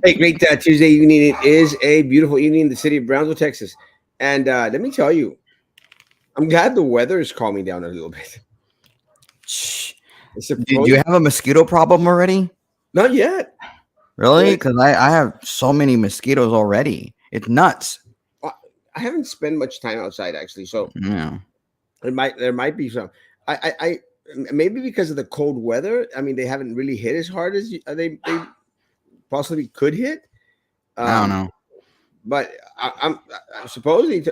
Hey, great Tuesday evening. It is a beautiful evening in the city of Brownsville, Texas. And let me tell you, I'm glad the weather is calming down a little bit. Shh. It's Do you supposed have a mosquito problem already? not yet. Really? But Because I have so many mosquitoes already. It's nuts. I I haven't spent much time outside actually, so Yeah. there might be some. I maybe because of the cold weather. I mean, they haven't really hit as hard as they possibly could hit. I don't Um, know. but I'm supposedly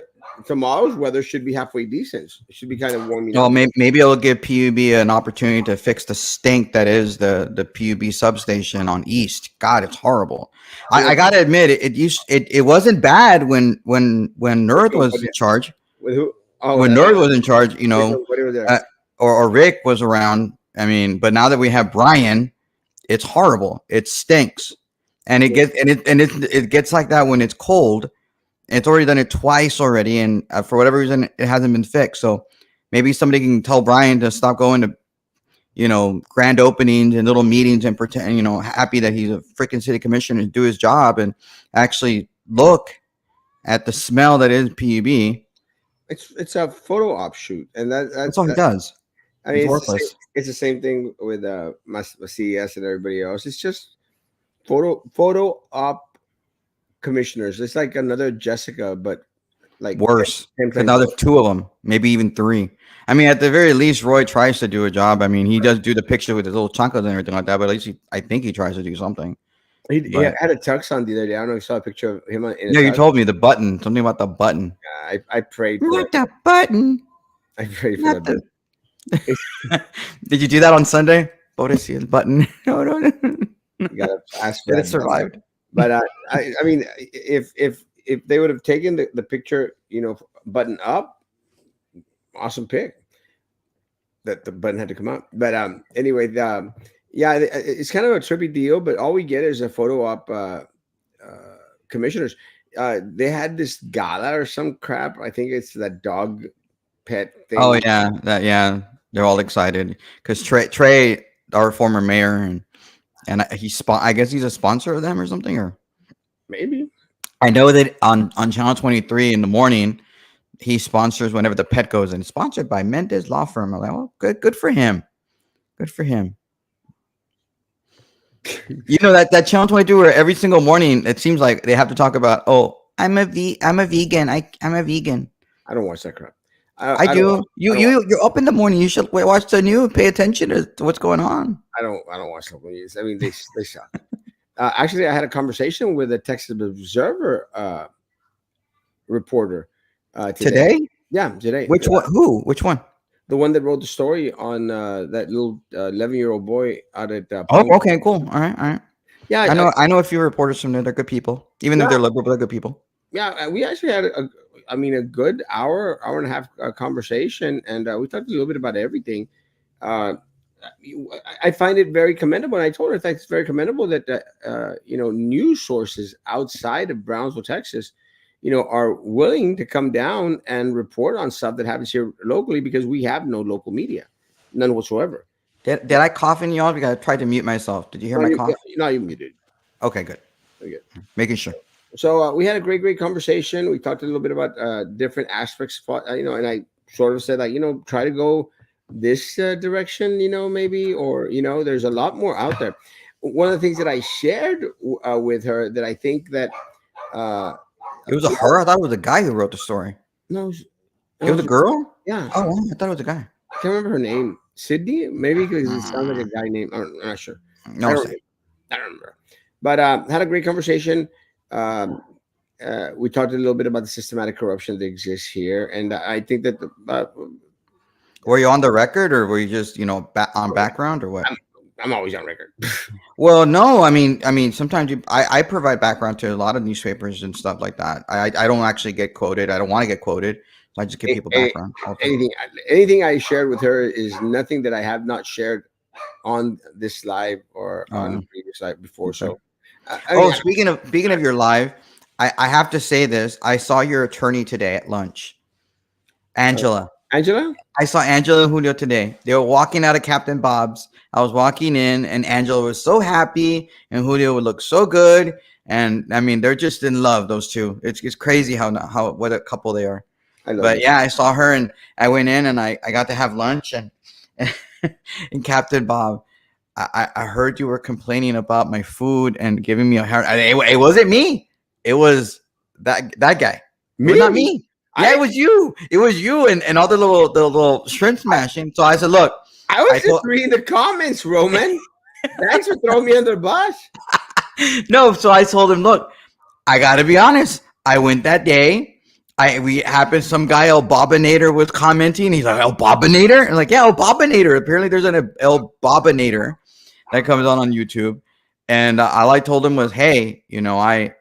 tomorrow's weather should be halfway decent. It should be kind of warming Well, up. maybe it'll give PUB an opportunity to fix the stink that is the PUB substation on East. God, it's horrible. I gotta admit, it wasn't bad when Nerd was in charge. With who? Oh, When Nerd was in charge, what was there? uh, or Rick was around. I mean, but now that we have Brian, it's horrible. It stinks, and it gets like that when it's cold. It's already done it twice already, and for whatever reason, it hasn't been fixed. So maybe somebody can tell Brian to stop going to grand openings and little meetings and pretend happy that he's a freaking city commissioner and do his job and actually look at the smell that is PUB. It's a photo op shoot, and That's all he does. I He's mean worthless. it's the same thing with my CES and everybody else. It's just photo op commissioners. It's like another Jessica, but like Worse. 10 Because times now worse. there's two of them, maybe even three. I mean, at the very least, Roy tries to do a job. I mean, he does do the picture with his little chanclas and everything like that, but at least I think he tries to do something. He But had a tux on the other day. I don't know if you saw a picture of him in a yeah, you tux. told me the button, something about the button. I prayed for that. Not the button. I prayed for Not that. the. Did you do that on Sunday? Boris button. No, no, no. You gotta ask for That it that. survived. But I mean, if they would have taken the picture, button up, awesome pick. That the button had to come out. But anyway, yeah, it's kind of a trippy deal. But all we get is a photo op commissioners. They had this gala or some crap. I think it's that dog pet Oh thing. yeah, they're all excited because Trey, our former mayor, and I guess he's a sponsor of them or something. Or Maybe. I know that on Channel 23 in the morning, he sponsors whenever the pet goes in. Sponsored by Mendez Law Firm. I'm like, well, good for him. Good for him. You know that Channel 22 where every single morning it seems like they have to talk about, oh, I'm a vegan. I'm a vegan. I don't watch that crap. I I don't do. watch. I don't watch. You're up in the morning. You should watch the news. Pay attention to what's going on. I don't watch local news. I mean, they suck. Actually, I had a conversation with a Texas Observer reporter today. Today? Yeah, today. Which one? Who? Which one? The one that wrote the story on that little 11-year-old boy out at Oh, Palm. okay, cool. All right, all right. Yeah, I know a few reporters from there. They're good people, even if yeah, they're liberal. They're good people. yeah. We actually had I mean, a good hour and a half conversation, and we talked a little bit about everything. Uh, I find it very commendable, and I told her that it's very commendable that news sources outside of Brownsville, Texas, are willing to come down and report on stuff that happens here locally because we have no local media, none whatsoever. Did I cough in y'all? Because I tried to mute myself. Did you hear No, my cough? you muted. Okay, good. Very good. Making sure. So we had a great conversation. We talked a little bit about different aspects, and I sort of said like, try to go this direction, maybe, or there's a lot more out there. One of the things that I shared with her that I think that It was a her. I thought it was a guy who wrote the story. no, It was a girl. yeah, Oh, wow, I thought it was a guy. I can't remember her name. Sydney, maybe because it sounds like a guy name. I'm not sure. No, I don't, I don't remember. But had a great conversation. Um, we talked a little bit about the systematic corruption that exists here, and I think that were you on the record, or were you just on background, or what? I'm always on record. Well, no, I mean, sometimes I provide background to a lot of newspapers and stuff like that. I don't actually get quoted. I don't want to get quoted, so I just give people background. Anything I shared with her is nothing that I have not shared on this live or on the previous live before. Okay. So, speaking of your live, I have to say this. I saw your attorney today at lunch, Angela. Angela. I saw Angela and Julio today. They were walking out of Captain Bob's. I was walking in, and Angela was so happy, and Julio would look so good. And I mean, they're just in love. Those two. It's crazy how what a couple they are. I love But it. yeah, I saw her, and I went in, and I got to have lunch, and and Captain Bob. I heard you were complaining about my food and giving me a hard. It wasn't me. It was that guy. It was not Me? me. I Yeah, it didn't. was you. It was you and all the little shrimp smashing. So I said, look, I I was just told reading the comments, Roman. Thanks for throwing me under the bus. no. So I told him, look, I gotta be honest. I went that day. We happened. Some guy El Bobinator was commenting. He's like El Bobinator, and like yeah, El Bobinator. Apparently, there's an El Bobinator that comes on YouTube, and all I told him was, hey, I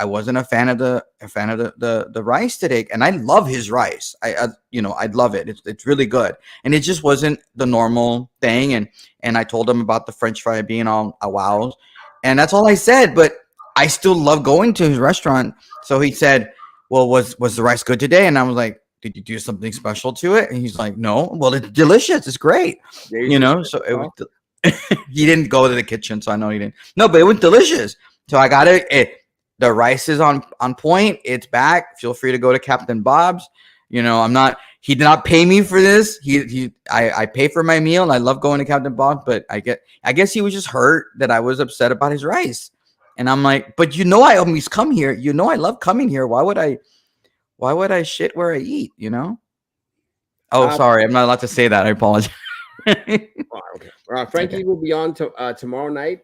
wasn't a fan of the rice today, and I love his rice. I'd love it. It's really good, and it just wasn't the normal thing. And I told him about the French fry being all a wow, and that's all I said. But I still love going to his restaurant. So he said, well, was the rice good today? And I was like, did you do something special to it? And he's like, no. Well, it's delicious. It's great. There's your So it was. special. He didn't go to the kitchen, so I know he didn't. No, but it was delicious. So I got it. The rice is on point. It's back. Feel free to go to Captain Bob's. I'm not. He did not pay me for this. I pay for my meal, and I love going to Captain Bob's. But I guess he was just hurt that I was upset about his rice. And I'm like, but I always come here. I love coming here. Why would I shit where I eat? Oh, Uh, sorry. I'm not allowed to say that. I apologize. okay. Okay. Frankie will be on tomorrow night.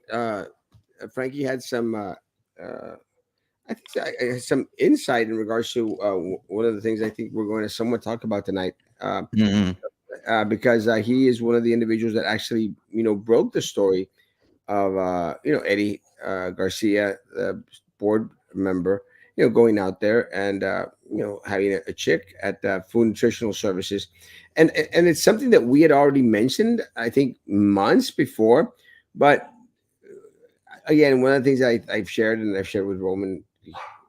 Frankie had some, I think, some insight in regards to one of the things I think we're going to somewhat talk about tonight. Mm-mm. Because he is one of the individuals that actually, broke the story of, Eddie Garcia, the board member, going out there and, having a chick at Food Nutritional Services. And it's something that we had already mentioned, I think, months before. But again, one of the things I've shared and I've shared with Roman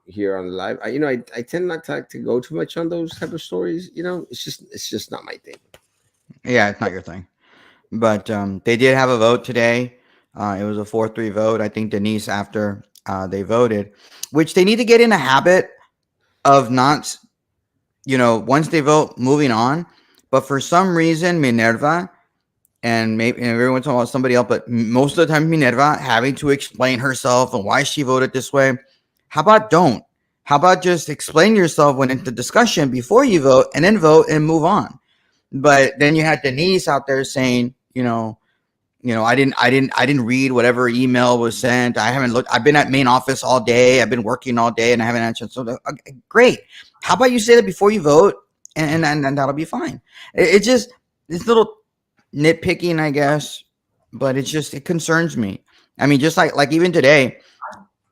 here on the live, I tend not to go too much on those type of stories. It's just not my thing. Yeah, it's not your thing. But they did have a vote today. It was a 4-3 vote. I think Denise, after they voted, which they need to get in a habit of not, once they vote, moving on. But for some reason, Minerva, and maybe and every once in a while somebody else, but most of the time Minerva having to explain herself and why she voted this way. How about don't? How about just explain yourself when it's the discussion before you vote, and then vote and move on? But then you had Denise out there saying, I didn't read whatever email was sent. I haven't looked. I've been at main office all day. I've been working all day, and I haven't answered. So okay, great. How about you say that before you vote, and that'll be fine. It just this little nitpicking, I guess, but it concerns me. I mean, just like even today,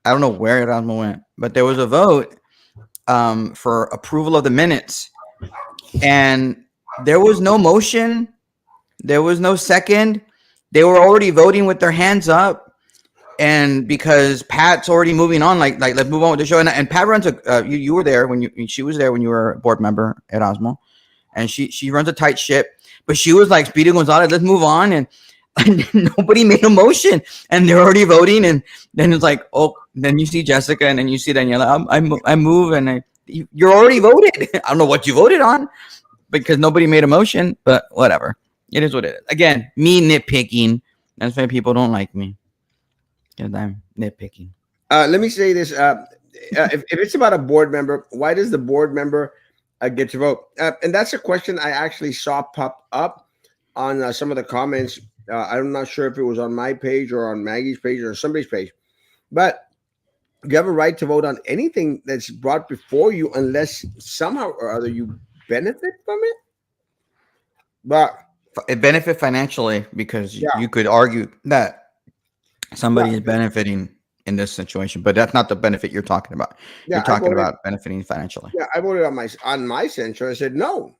I don't know where Erasmo went, but there was a vote for approval of the minutes, and there was no motion. There was no second. They were already voting with their hands up, and because Pat's already moving on, like let's move on with the show. And Pat runs a. You were there when she was there when you were a board member at Erasmo, and she runs a tight ship. But she was like Speedy Gonzalez, let's move on, and nobody made a motion, and they're already voting, and then it's like, oh, then you see Jessica, and then you see Daniela. I move, and you're already voted. I don't know what you voted on because nobody made a motion, but whatever. It is what it is. Again, me nitpicking. That's why people don't like me because I'm nitpicking. Let me say this: if it's about a board member, why does the board member get to vote? And that's a question I actually saw pop up on some of the comments. I'm not sure if it was on my page or on Maggie's page or somebody's page, but you have a right to vote on anything that's brought before you, unless somehow or other you benefit from it. But It benefit financially because yeah, you could argue that yeah, somebody is benefiting in this situation, but that's not the benefit you're talking about. You're yeah, I talking voted. about benefiting financially. Yeah, I voted on my censure. I said no,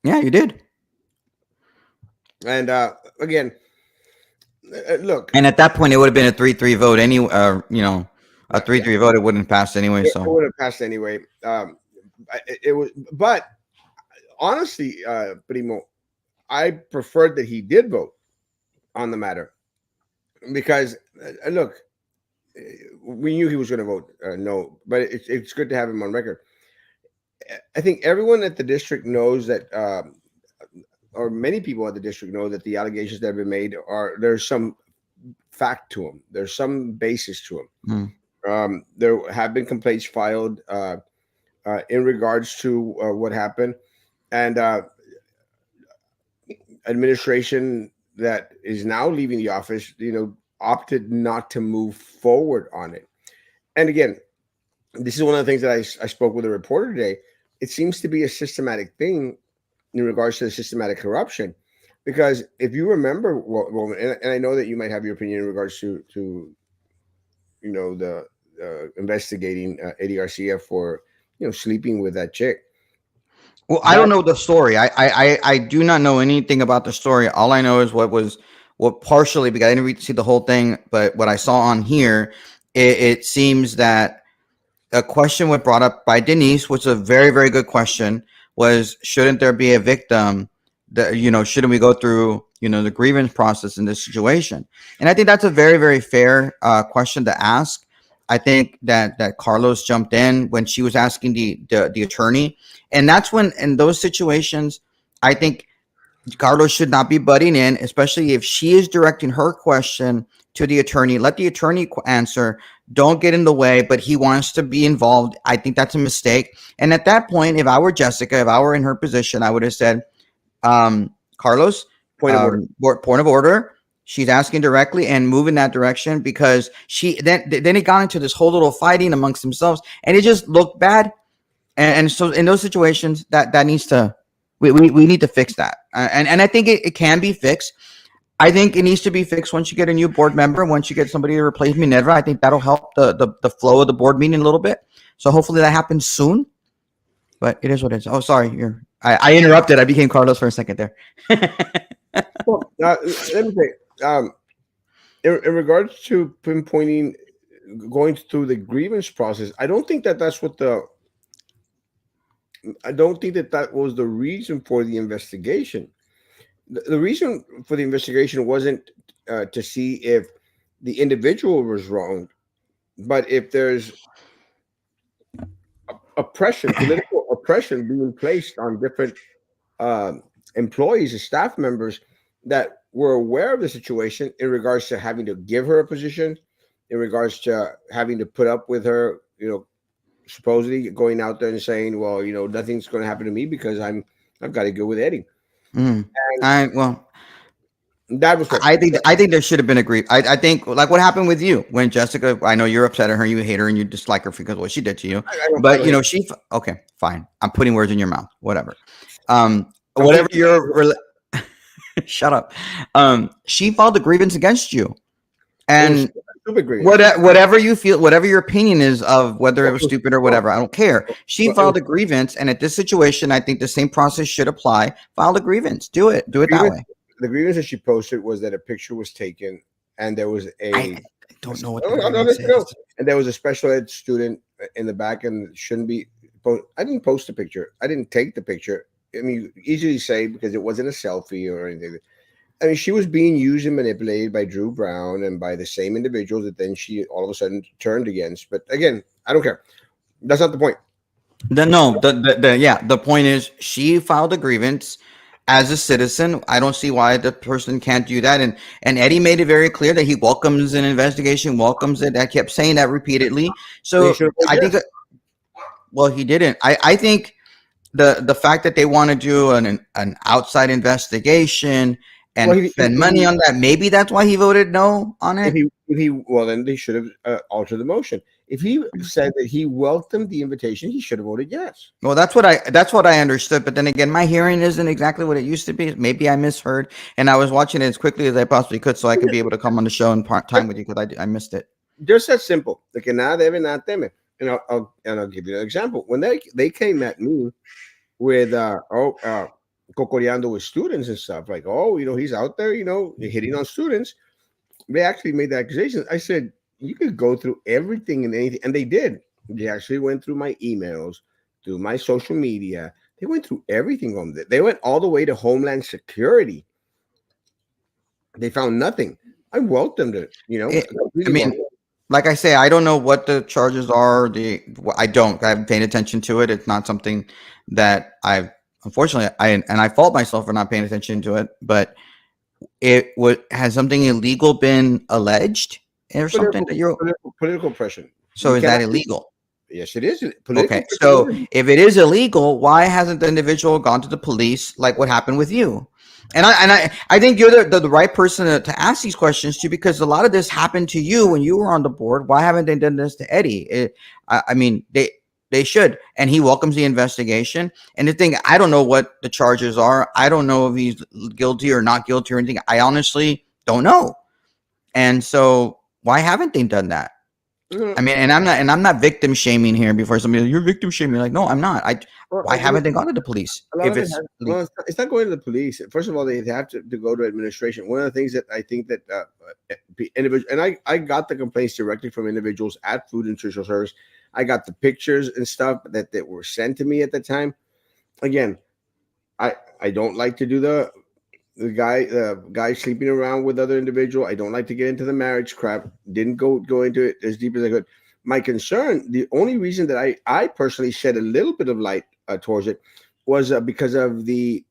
Yeah, you did. and again, look, And at that point, it would have been a 3-3 vote anyway. A three yeah, three vote. It wouldn't have passed anyway. it So would have passed anyway. It was, but honestly, Primo, I preferred that he did vote on the matter because look, we knew he was going to vote no, but it's good to have him on record. I think everyone at the district knows that, or many people at the district know that the allegations that have been made are there's some fact to them. There's some basis to them. Mm. There have been complaints filed in regards to what happened, and administration that is now leaving the office, opted not to move forward on it. And again, this is one of the things that I spoke with a reporter today. It seems to be a systematic thing in regards to the systematic corruption, because if you remember, well, and I know that you might have your opinion in regards to the investigating Eddie Garcia for sleeping with that chick. Well, I don't That know the story. I do not know anything about the story. All I know is what partially, because I didn't read see the whole thing, but what I saw on here, it seems that a question was brought up by Denise, which is a very, very good question, was shouldn't there be a victim? That, shouldn't we go through, the grievance process in this situation? And I think that's a very, very fair question to ask. I think that Carlos jumped in when she was asking the attorney, and that's when in those situations, I think Carlos should not be butting in, especially if she is directing her question to the attorney. Let the attorney answer. Don't get in the way, but he wants to be involved. I think that's a mistake. And at that point, if I were Jessica, if I were in her position, I would have said, Carlos, point of order. point of order. She's asking directly and move in that direction, because then it got into this whole little fighting amongst themselves, and it just looked bad. And so in those situations, that needs to we need to fix that. And I think it can be fixed. I think it needs to be fixed once you get a new board member, once you get somebody to replace Minerva. I think that'll help the flow of the board meeting a little bit. So hopefully that happens soon. But it is what it is. Oh, sorry, I interrupted. I became Carlos for a second there. Well, let me say, in regards to pinpointing, going through the grievance process, I don't think that that's what I don't think that that was the reason for the investigation. The reason for the investigation wasn't to see if the individual was wrong, but if there's oppression, political oppression being placed on different employees and staff members that were aware of the situation in regards to having to give her a position, in regards to having to put up with her, supposedly going out there and saying, well, nothing's going to happen to me because I've got to go with Eddie. Mm. And Well, that was what I think there should have been a grief. I think like what happened with you when Jessica. I know you're upset at her, you hate her, and you dislike her because of what she did to you. I But don't hate. okay, fine. I'm putting words in your mouth. Whatever. I'm Whatever 50. your shut up. She filed a grievance against you, It was and stupid grievance. whatever you feel, whatever your opinion is of whether it Well, was stupid or whatever, I don't care. She well, it was filed a grievance, and at this situation, I think the same process should apply. File a grievance. Do it that grievance. way. The grievance that she posted was that a picture was taken, and there was I don't know what the no, no, no, grievance no, is. and there was a special ed student in the back, and shouldn't be. I didn't post the picture. I didn't take the picture. I mean, you easily say because it wasn't a selfie or anything. I mean, she was being used and manipulated by Drew Brown and by the same individuals that then she all of a sudden turned against. But again, I don't care. That's not the point. No, the point is she filed a grievance as a citizen. I don't see why the person can't do that. And Eddie made it very clear that he welcomes an investigation, welcomes it. I kept saying that repeatedly. He So should have I think, yes. well, he didn't. I think the fact that they want to do an outside investigation Well, and spend money on that, maybe that's why he voted no on it. if he well, then they should have altered the motion. If he said that he welcomed the invitation, he should have voted yes. Well, that's what I understood. But then again, my hearing isn't exactly what it used to be. Maybe I misheard, and I was watching it as quickly as I possibly could so I could be able to come on the show and part time with you because I missed it. Just that simple. De que nada debe, nada teme. And I'll give you an example. When they came at me with cocoreando with students and stuff like, oh, he's out there, hitting on students. They actually made the accusation. I said, you could go through everything and anything. And they did. They actually went through my emails, through my social media. They went through everything on them. They went all the way to Homeland Security. They found nothing. I welcomed it, It, I completely mean, welcome. like I say, I don't know what the charges are. I don't. I haven't paid attention to it. It's not something that I've unfortunately I fault myself for not paying attention to it. But it would has something illegal been alleged or something Political, that you're. political pressure. So You is cannot. that illegal? Yes, it is political Okay, pressure. so if it is illegal, why hasn't the individual gone to the police like what happened with you? And I think you're the right person to ask these questions to, because a lot of this happened to you when you were on the board. Why haven't they done this to Eddie? I mean, they should, and he welcomes the investigation. And the thing, I don't know what the charges are. I don't know if he's guilty or not guilty or anything. I honestly don't know. And so, why haven't they done that? I Mm, mean, and I'm not victim shaming here before somebody, you're victim shaming. Like, no, I'm not. well, Why haven't they gone to the police a lot if of it it's has. Well, legal? it's not going to the police. First of all, they have to go to administration. One of the things that I think that individual, and I got the complaints directly from individuals at Food and Nutritional Service. I got the pictures and stuff that were sent to me at the time. Again, I don't like to do the guy sleeping around with other individual. I don't like to get into the marriage crap. Didn't go into it as deep as I could. My concern, the only reason that I personally shed a little bit of light towards it was because of the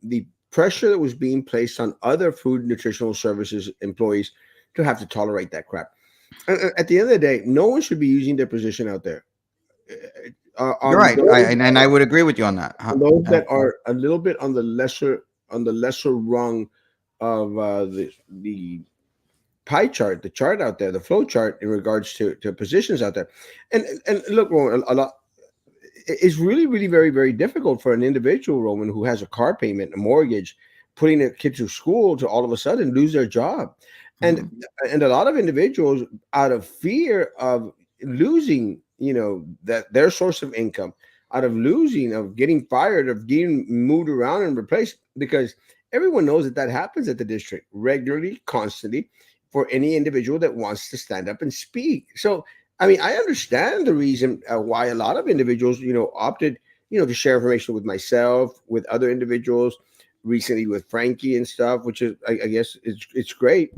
pressure that was being placed on other food nutritional services employees to have to tolerate that crap. At the end of the day, no one should be using their position out there. You're On right. those And I would agree with you on that. those that are a little bit on the lesser rung of the pie chart, the chart out there, the flow chart in regards to positions out there, and look, Roman, a lot. It's really, really very, very difficult for an individual, Roman, who has a car payment, a mortgage, putting a kid to school, to all of a sudden lose their job, and Mhm. and a lot of individuals, out of fear of losing, that their source of income, out of losing, of getting fired, of getting moved around and replaced, because everyone knows that that happens at the district regularly, constantly, for any individual that wants to stand up and speak. So I mean, I understand the reason why a lot of individuals, opted, to share information with myself, with other individuals, recently with Frankie and stuff, which is, I guess, it's great.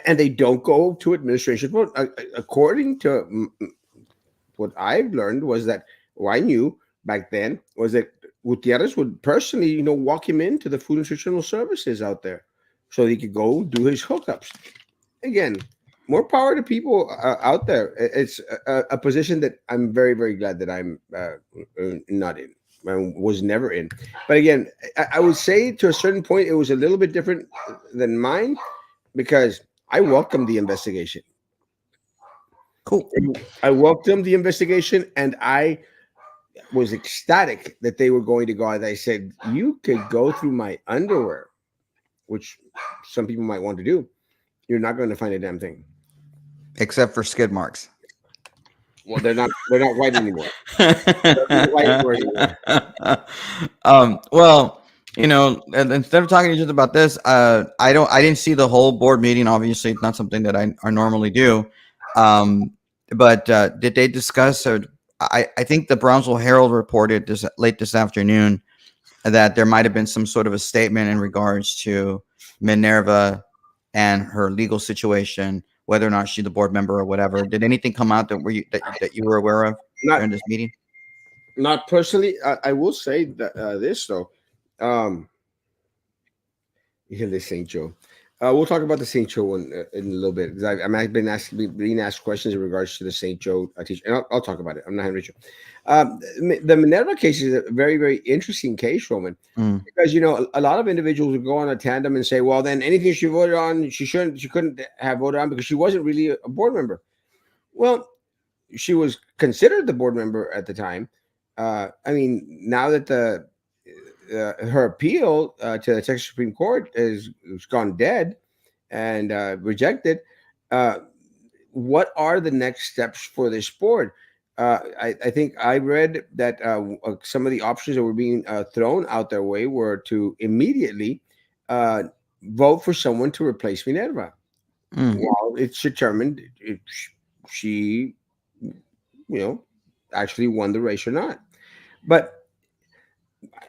And they don't go to administration. Well, according to what I've learned was that, or I knew back then, was that Gutierrez would personally, walk him into the food and nutritional services out there so he could go do his hookups. Again, more power to people out there. It's a position that I'm very, very glad that I'm not in. I was never in. But again, I would say to a certain point, it was a little bit different than mine because I welcomed the investigation. Cool. I welcomed the investigation, and I was ecstatic that they were going to go. As I said, you could go through my underwear, which some people might want to do. You're not going to find a damn thing. Except for skid marks. Well, they're not white anymore. They're not white anymore. Well, and instead of talking to each other about this, I didn't see the whole board meeting. Obviously, it's not something that I normally do. Um, but did they discuss? Or I think the Brownsville Herald reported this late this afternoon that there might have been some sort of a statement in regards to Minerva and her legal situation, whether or not she's a board member or whatever. Did anything come out that you were aware of Not during this meeting? not personally. I will say that this though. Um, yeah, the Saint Joe. We'll talk about the Saint Joe one in a little bit because I've been being asked questions in regards to the Saint Joe teacher, and I'll talk about it. I'm not having Rachel. The Minerva case is a very, very interesting case, Roman, Mm, because a lot of individuals would go on a tandem and say, well, then anything she voted on, she couldn't have voted on because she wasn't really a board member. Well, she was considered the board member at the time. I mean, now that the her appeal to the Texas Supreme Court has gone dead and rejected, uh, what are the next steps for this board? I think I read that some of the options that were being thrown out their way were to immediately uh, vote for someone to replace Minerva mm. while it's determined if she, you know, actually won the race or not. But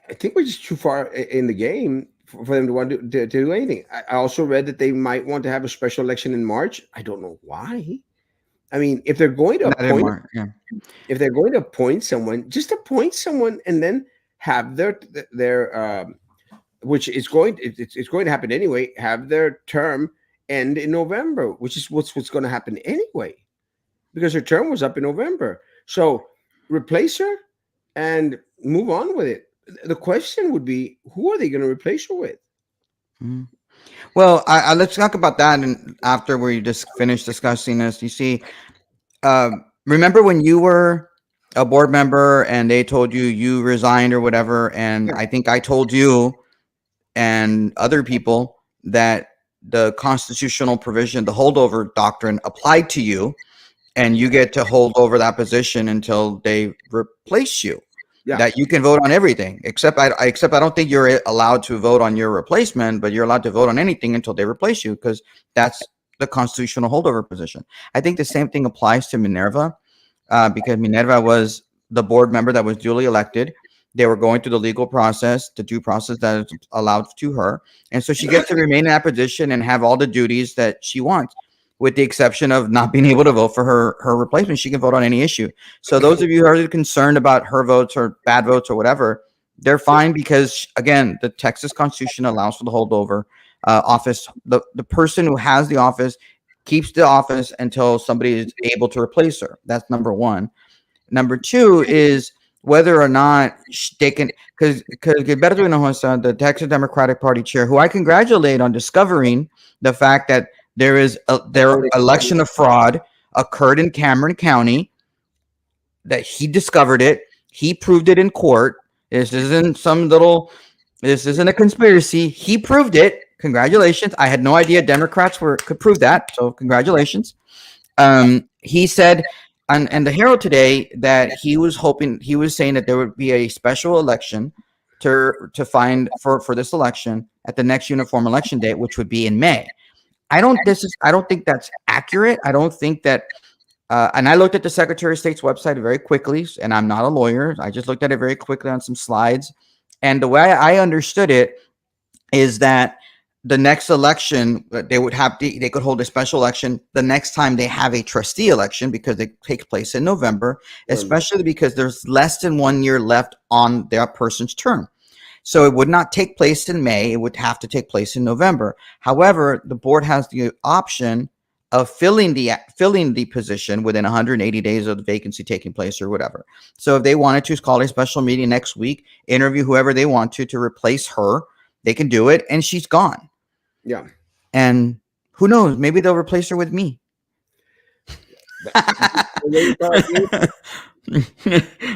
I think we're just too far in the game for them to want to do anything. I also read that they might want to have a special election in March. I don't know why. I mean, if they're going to Not in appoint, March. Yeah. if they're going to appoint someone, just appoint someone and then have their which is going it's going to happen anyway. Have their term end in November, which is what's going to happen anyway, because her term was up in November. So replace her and move on with it. The question would be, who are they going to replace her with? Mhm. Well, let's talk about that, and after we just finish discussing this, you see, remember when you were a board member and they told you you resigned or whatever, and Yeah, I think I told you and other people that the constitutional provision, the holdover doctrine, applied to you, and you get to hold over that position until they replace you. yeah, That you can vote on everything, except I don't think you're allowed to vote on your replacement, but you're allowed to vote on anything until they replace you because that's the constitutional holdover position. I think the same thing applies to Minerva, because Minerva was the board member that was duly elected. They were going through the legal process, the due process that is allowed to her. And so she gets to remain in that position and have all the duties that she wants, with the exception of not being able to vote for her replacement. She can vote on any issue. So those of you who are concerned about her votes or bad votes or whatever, they're fine because, again, the Texas Constitution allows for the holdover office. The person who has the office keeps the office until somebody is able to replace her. That's number one. Number two is whether or not they can, because Gilberto Hinojosa, the Texas Democratic Party chair, who I congratulate on discovering the fact that their election of fraud occurred in Cameron County, that he discovered it, he proved it in court. This isn't some little, this isn't a conspiracy. He proved it. Congratulations. I had no idea Democrats could prove that. So congratulations. He said and the Herald today that he was saying that there would be a special election to find for this election at the next uniform election date, which would be in May. I don't think that's accurate. I don't think that and I looked at the Secretary of State's website very quickly, and I'm not a lawyer. I just looked at it very quickly on some slides. And the way I understood it is that the next election they could hold a special election the next time they have a trustee election, because they take place in November, especially because there's less than 1 year left on their person's term. So it would not take place in May, it would have to take place in November. However, the board has the option of filling the position within 180 days of the vacancy taking place or whatever. So if they wanted to call a special meeting next week, interview whoever they want to replace her, they can do it, and she's gone. yeah. And who knows? Maybe they'll replace her with me.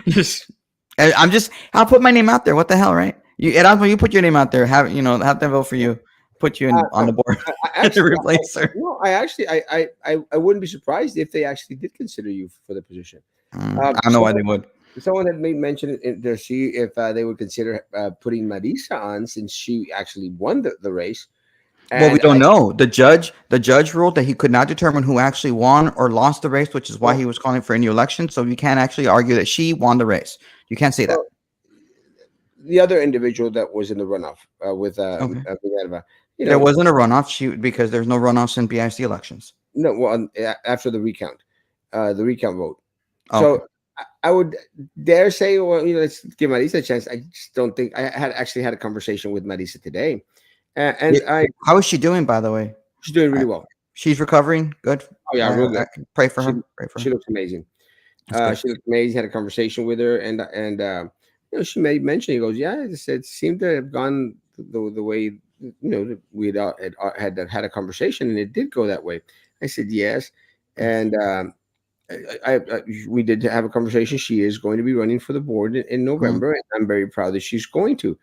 just, I'll put my name out there. What the hell, right? Erasmo, you put your name out there. Have them vote for you. Put you on the board to Actually, replace her. no, I actually, I wouldn't be surprised if they actually did consider you for the position. I don't know why they Someone, would. someone had made mention to see if they would consider putting Marisa on, since she actually won the race. Well, we And don't know. The judge ruled that he could not determine who actually won or lost the race, which is why well, he was calling for a new election. So you can't actually argue that she won the race. You can't say that. well, the other individual that was in the runoff with Okay. Minerva, you There know, wasn't a runoff. Because there's no runoffs in BIC elections. no, well, after the recount vote. Okay. So I would dare say, well, let's give Marisa a chance. I just don't think I had actually had a conversation with Marisa today, Yeah. and How is she doing, by the way? she's doing I, really well. she's recovering. Good. Oh yeah, real good. Pray for She her. Pray for she her. looks amazing. That's good. She looked amazing. Had a conversation with her, and she made mention. He goes, yeah, it seemed to have gone the way that we had a conversation, and it did go that way. I said yes, and we did have a conversation. She is going to be running for the board in Mhm. November, and I'm very proud that she's going to.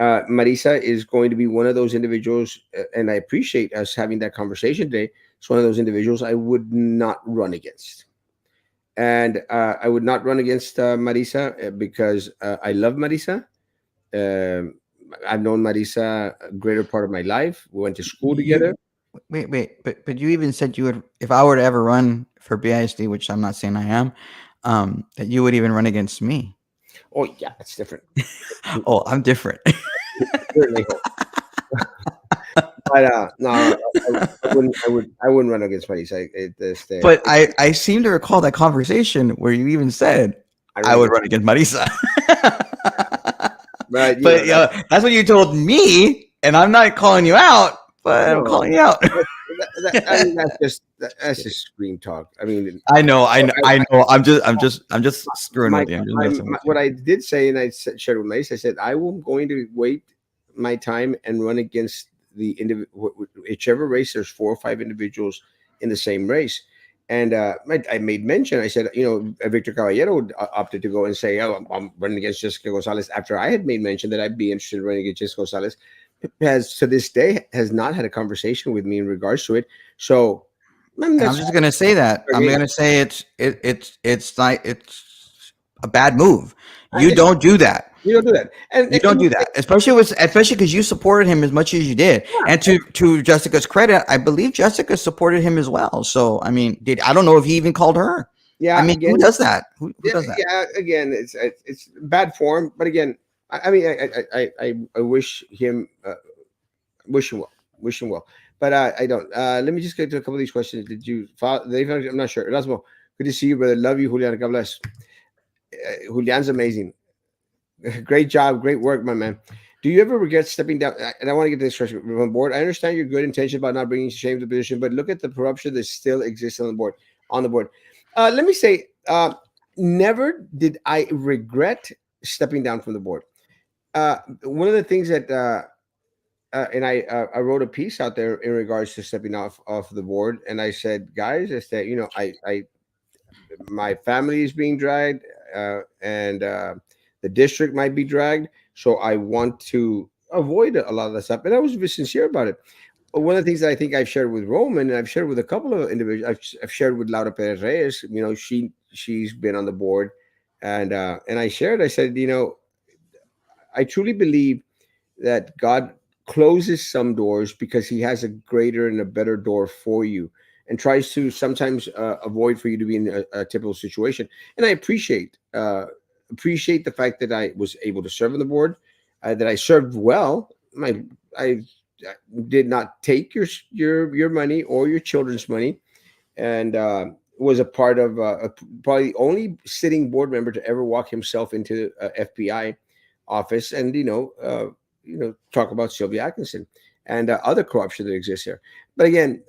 Marisa is going to be one of those individuals, and I appreciate us having that conversation today. It's one of those individuals I would not run against, and I would not run against Marisa because I love Marisa. Um I've known Marisa a greater part of my life. We went to school You together. but you even said you would, if I were to ever run for BISD, which I'm not saying I am, that you would even run against me. Oh yeah, it's different. Oh, I'm different. Certainly. But no, I wouldn't run against Paris. But I seem to recall that conversation where you even said I I run would against. run against Marisa. But But that's what you told me, and I'm not calling you out, but I'm no, calling you out. I mean Just that's kidding. just scream talk. I mean, I know, I know, I I, know. I'm just screwing with you. I'm just messing with you. what I did say, and shared with Mace, I said I am going to wait my time and run against whichever race. There's four or five individuals in the same race, and I made mention. I said, Victor Caballero opted to go and say, "Oh, I'm running against Jessica Gonzalez." After I had made mention that I'd be interested in running against Jessica Gonzalez, has to this day has not had a conversation with me in regards to it. So And I'm that's just gonna say that. I'm again, gonna say it's like it's a bad move. You it's don't do that. you don't do that, You don't do that, especially because you supported him as much as you did. And to Jessica's credit, I believe Jessica supported him as well. So I mean, I don't know if he even called her. I yeah, mean, who again, does that? Who yeah, does that? yeah, again, it's bad form. But again, I mean, I wish him well, wish him well. But I don't. Let me just get to a couple of these questions. Did you follow? I'm not sure. Erasmo, good to see you, brother. Love you, Julian. God bless. Julian's amazing. Great job, great work, my man. Do you ever regret stepping down? And I want to get this question from board. I understand your good intention about not bringing shame to the position, but look at the corruption that still exists on the board. On the board, let me say, never did I regret stepping down from the board. One of the things that, and I wrote a piece out there in regards to stepping off the board, and I said, guys, I said, I my family is being dragged, and the district might be dragged. So I want to avoid a lot of that stuff. And I was sincere about it. One of the things that I think I've shared with Roman, and I've shared with a couple of individuals, I've shared with Laura Perez Reyes. She's been on the board, and I shared. I said, I truly believe that God closes some doors because He has a greater and a better door for you, and tries to sometimes avoid for you to be in a typical situation. And I appreciate the fact that I was able to serve on the board, that I served well. I did not take your money or your children's money, and was a part of probably the only sitting board member to ever walk himself into FBI office, and talk about Sylvia Atkinson and other corruption that exists here. But again,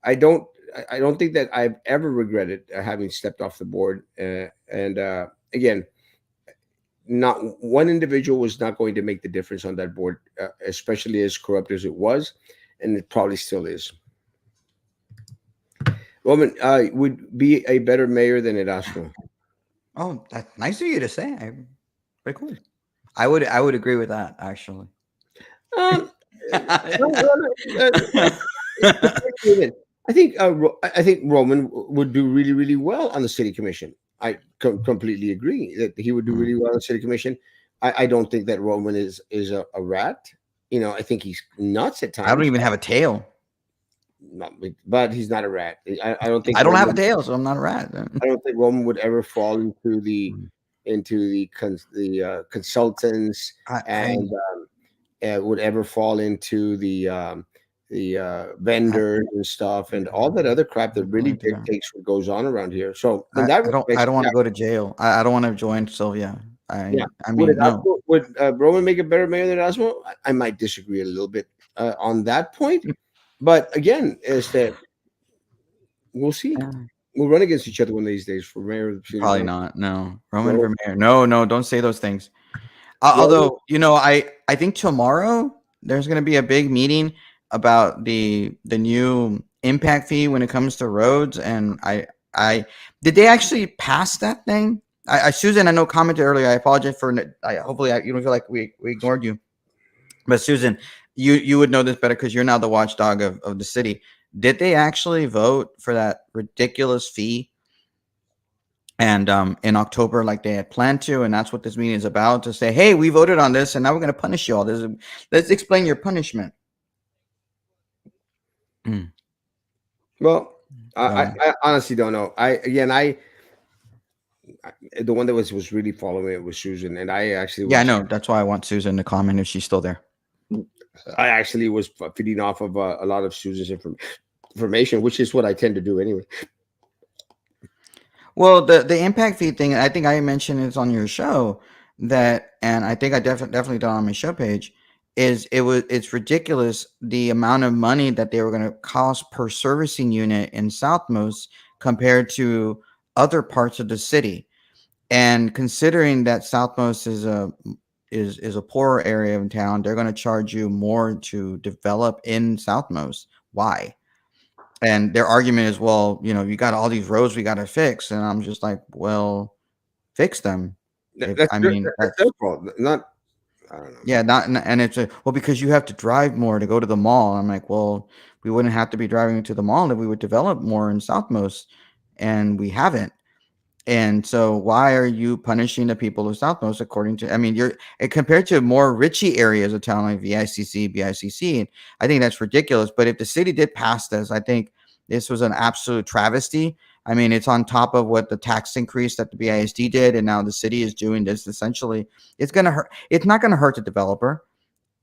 I don't I don't think that I've ever regretted having stepped off the board. And again, not one individual was not going to make the difference on that board, especially as corrupt as it was, and it probably still is. Roman would be a better mayor than Erasmo. Oh, that's nice of you to say. Pretty cool. I would agree with that actually. Um, uh, I think I think Roman would do really really well on the city commission. I completely agree that he would do Hmm. really well on the city commission. I don't think that Roman is a rat. I think he's nuts at I don't times, even have a tail. but he's not a rat. I don't think I don't have a Roman. tail, so I'm not a rat. I don't think Roman would ever fall Mm. into the consultants, I and would ever fall into the I, vendors and stuff, and all that other crap that I'm really going to go. dictates what goes on around here. So in that I respect, don't want yeah, to go to jail. I don't want to join Sylvia. yeah. I mean no. Would Roman make a better mayor than Erasmo? I might disagree a little bit on that point, but again, is that we'll see. Yeah, We'll run against each other one of these days for mayor of the city of probably Orange. not. No. Roman Ro- Vermeer. No, no, don't say those things. Roman, Although, I think tomorrow there's going to be a big meeting about the new impact fee when it comes to roads, and I did they actually pass that thing? Susan, I know commented earlier. I apologize for. Hopefully, you don't feel like we ignored you. But Susan, you would know this better because you're now the watchdog of the city. Did they actually vote for that ridiculous fee? And in October, like they had planned to, and that's what this meeting is about, to say, hey, we voted on this, and now we're going to punish you all. Let's explain your punishment. Mm. well, So I honestly don't know. I again, The one that was really following it was Susan, and I actually Yeah, I was know. That's why I want Susan to comment if she's still there. feeding off of a lot of Susan's information, which is what I tend to do anyway. Well, the impact fee thing, I think I mentioned it's on your show that, and I think I definitely done on my show page. It's ridiculous the amount of money that they were going to cost per servicing unit in Southmost compared to other parts of the city. And considering that Southmost is a poorer area of town, they're going to charge you more to develop in Southmost. Why? And their argument is, well, you got all these roads we got to fix, and I'm just like, well, fix them. If I mean, That's their fault, not I don't know. yeah, not and it's well because you have to drive more to go to the mall. I'm like, well, we wouldn't have to be driving to the mall if we would develop more in Southmost, and we haven't. And so why are you punishing the people of Southmost according to, I mean, you're compared to more richy areas of town like BICC, I think that's ridiculous. But if the city did pass this, I think this was an absolute travesty. I mean, it's on top of what the tax increase that the BISD did, and now the city is doing this essentially. It's gonna hurt. It's not gonna hurt the developer.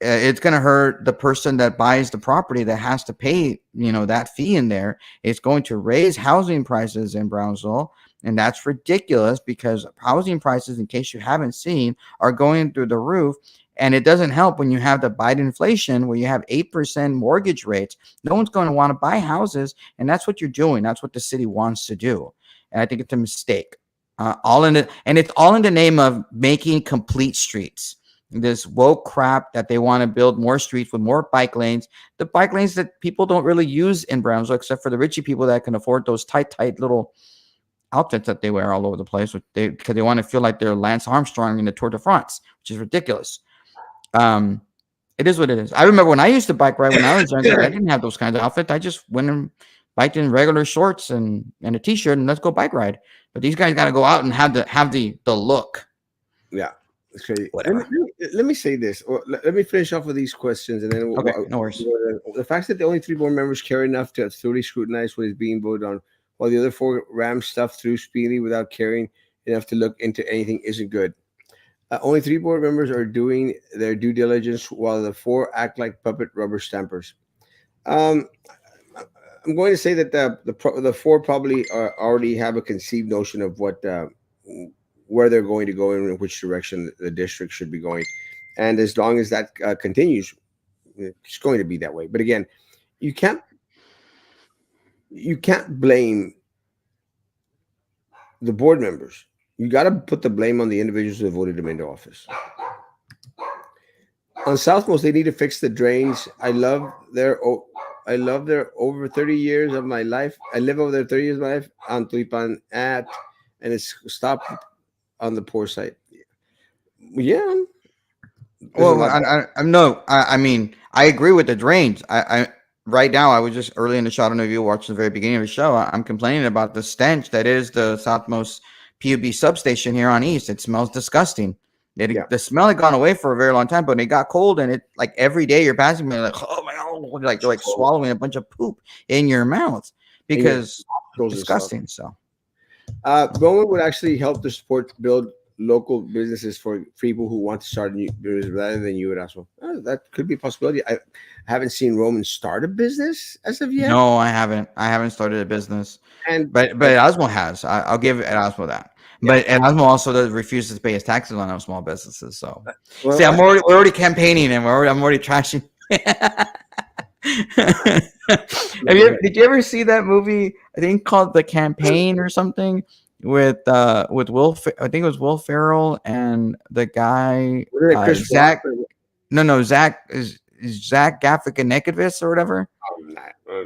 It's going to hurt the person that buys the property that has to pay, that fee in there. It's going to raise housing prices in Brownsville. And that's ridiculous because housing prices, in case you haven't seen, are going through the roof. And it doesn't help when you have the Biden inflation where you have 8% mortgage rates. No one's going to want to buy houses. And that's what you're doing. That's what the city wants to do. And I think it's a mistake. It's all in the name of making complete streets. This woke crap that they want to build more streets with more bike lanes. The bike lanes that people don't really use in Brownsville, except for the richie people that can afford those tight little outfits that they wear all over the place, because they want to feel like they're Lance Armstrong in the Tour de France, which is ridiculous. It is what it is. I remember when I used to bike ride when I was younger, I didn't have those kinds of outfits. I just went and biked in regular shorts and a t-shirt and let's go bike ride. But these guys got to go out and have the look. Yeah, it's crazy. Whatever. Let me say this. Or let me finish off with these questions, and then Okay, no worries. the fact that the only three board members care enough to thoroughly scrutinize what is being voted on, while the other four ram stuff through speedily without caring enough to look into anything isn't good. Only three board members are doing their due diligence, while the four act like puppet rubber stampers. Um, I'm going to say that the four probably already have a conceived notion of where they're going to go and in which direction the district should be going, and as long as that continues, it's going to be that way. But again, you can't blame the board members. You got to put the blame on the individuals who voted them into office. On Southmost, they need to fix the drains. I love their over 30 years of my life. I live over there 30 years of my life on Tulipan and it's stopped on the poor side. Yeah. Well, I mean, I agree with the drains. I right now, I was just early in the show. I don't know if you watched the very beginning of the show. I'm complaining about the stench that is the Southmost PUB substation here on East. It smells disgusting. The smell had gone away for a very long time, but it got cold, and it like every day you're passing me like, oh my god, like you're like swallowing a bunch of poop in your mouth because it's disgusting. So, Roman would actually help the support build local businesses for people who want to start a new business rather than you, Erasmo. That could be a possibility. I haven't seen Roman start a business as of yet. No, I haven't. I haven't started a business, but Erasmo has. I'll give Erasmo that. Yeah. But Erasmo also refuses to pay his taxes on those small businesses. So, see, we're already campaigning, and I'm already trashing. Did you ever see that movie? I think called The Campaign or something with Will. I think it was Will Ferrell and the guy Zach. No, Zach is Zach Gaffiganekivitz or whatever.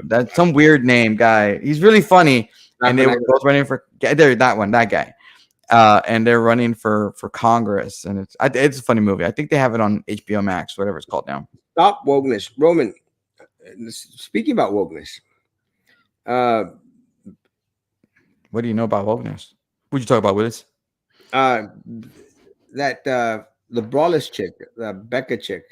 That's some weird name guy. He's really funny, and they were both running for that guy. And they're running for Congress, and it's a funny movie. I think they have it on HBO Max, whatever it's called now. Stop wokeness, Roman. Speaking about wokeness, what do you know about wokeness? What'd you talk about, Willis? That the braless chick, the Becca chick.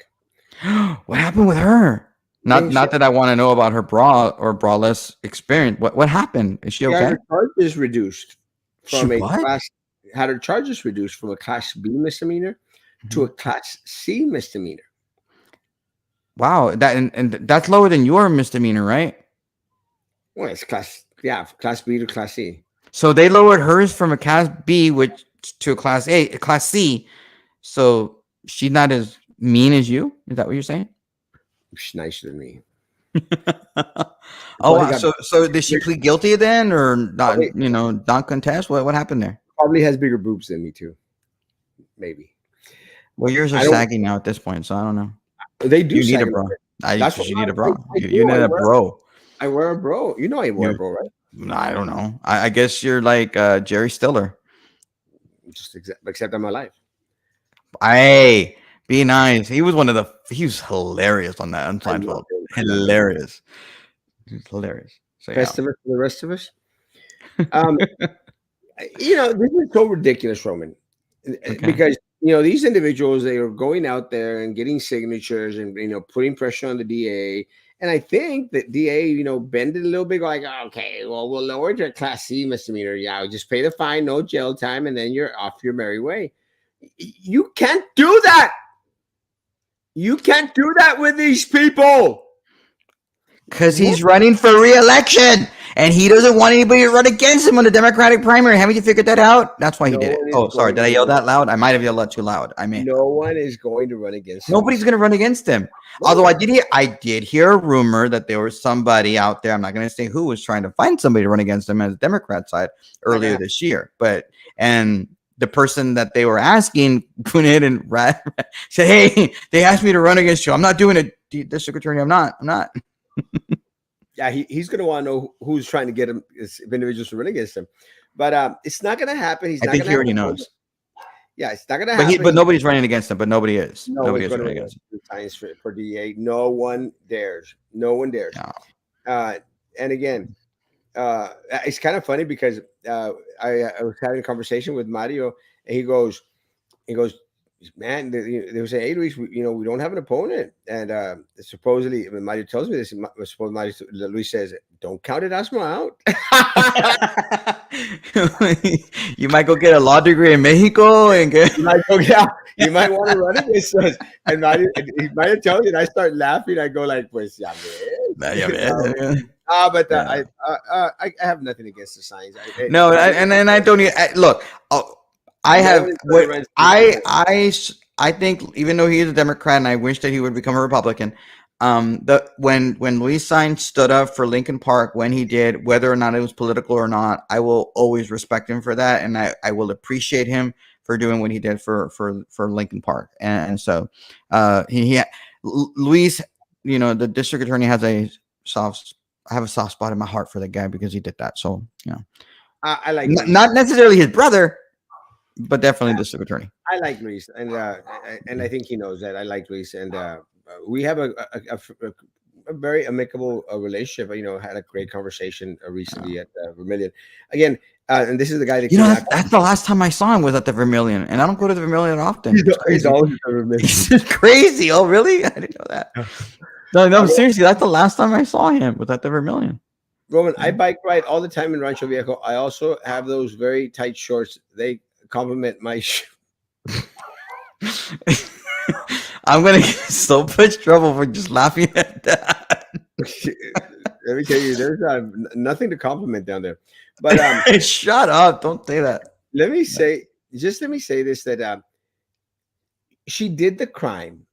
What happened with her? Not that I want to know about her bra or braless experience. What happened? Is she okay? Her charge is reduced from a class. had her charges reduced from a Class B misdemeanor to a Mhm. Class C misdemeanor. Wow, and that's lower than your misdemeanor, right? Well, it's Class B to Class C. So they lowered hers from a class B, which to a class A, a class C. So she's not as mean as you. Is that what you're saying? She's nicer than me. Oh, Probably wow. got So did she plead guilty then, or not? probably, Not contest? What happened there? probably has bigger boobs than me too. Maybe. Well, yours are I don't. sagging now at this point, so I don't know. They do You need a sag a little bra. bit. I That's what because you need a bra. I You do. need a bro. I wear a bro. You know I wear a You, bro, right? I don't know. I guess you're like Jerry Stiller. Except in my life. Hey, be nice. He was one of the. He was hilarious on that on I love Seinfeld. him. I love him. Hilarious. He's hilarious. So yeah. Festivus for the rest of us. Um, this is so ridiculous, Roman, Okay. because these individuals, they are going out there and getting signatures and putting pressure on the DA. And I think that DA, bended a little bit, like, okay, well, we'll lower it to a Class C misdemeanor. Yeah, just pay the fine, no jail time, and then you're off your merry way. You can't do that. You can't do that with these people. Because What? he's running for re-election and he doesn't want anybody to run against him on the Democratic primary. Haven't you figured that out? That's why he No did it. one is Oh, sorry. going Did I to yell run. that loud? I might have yelled that too loud. I may. No one is going to run against him. Nobody's going to run against him. No Although one. I did hear a rumor that there was somebody out there. I'm not going to say who was trying to find somebody to run against him as a Democrat side Not gonna earlier happen. this year. And the person that they were asking went in and said, "Hey, they asked me to run against you. I'm not doing it, District Attorney. I'm not. I'm not." Yeah, he's going to want to know who's trying to get him, if individuals to run against him. But it's not going to happen. He's I not think going to he have already a vote. knows. Yeah, it's not going to But happen. nobody's running against him. But nobody is. No Nobody one's is going to running run against him. the science for DA. No one dares. No one dares. No. And again, it's kind of funny because I was having a conversation with Mario, and he goes, man, they were saying, hey, Luis, we don't have an opponent. And supposedly, when Mario tells me this, suppose Luis says, don't count Erasmo out. You might go get a law degree in Mexico and get. You might go, yeah, you might want to run against us. And he might have told me, and I start laughing. I go like, pues, ya Nah, ves. yeah, man. But Yeah. I have nothing against the signs. No, and I don't even look. Oh, I No have one is going what to run against I think even though he is a Democrat and I wish that he would become a Republican, when Luis Saenz stood up for Lincoln Park when he did, whether or not it was political or not, I will always respect him for that, and I will appreciate him for doing what he did for Lincoln Park, and so Luis, the district attorney has a soft. I have a soft spot in my heart for that guy because he did that. So I like Luis. not necessarily his brother, but definitely district attorney. I like Luis, and I think he knows that. I like Luis, and we have a very amicable relationship. Had a great conversation recently at Vermilion. Again, and this is the guy that came after. That's the last time I saw him was at the Vermilion, and I don't go to the Vermilion often. It's He's crazy. always at the Vermilion. It's crazy. Oh, really? I didn't know that. No, seriously, that's the last time I saw him was at the Vermilion. Roman, I bike ride all the time in Rancho Viejo. I also have those very tight shorts. They complement my. I'm gonna get so much trouble for just laughing at that. Let me tell you, there's nothing to compliment down there. But shut up! Don't say that. let me say this: that she did the crime.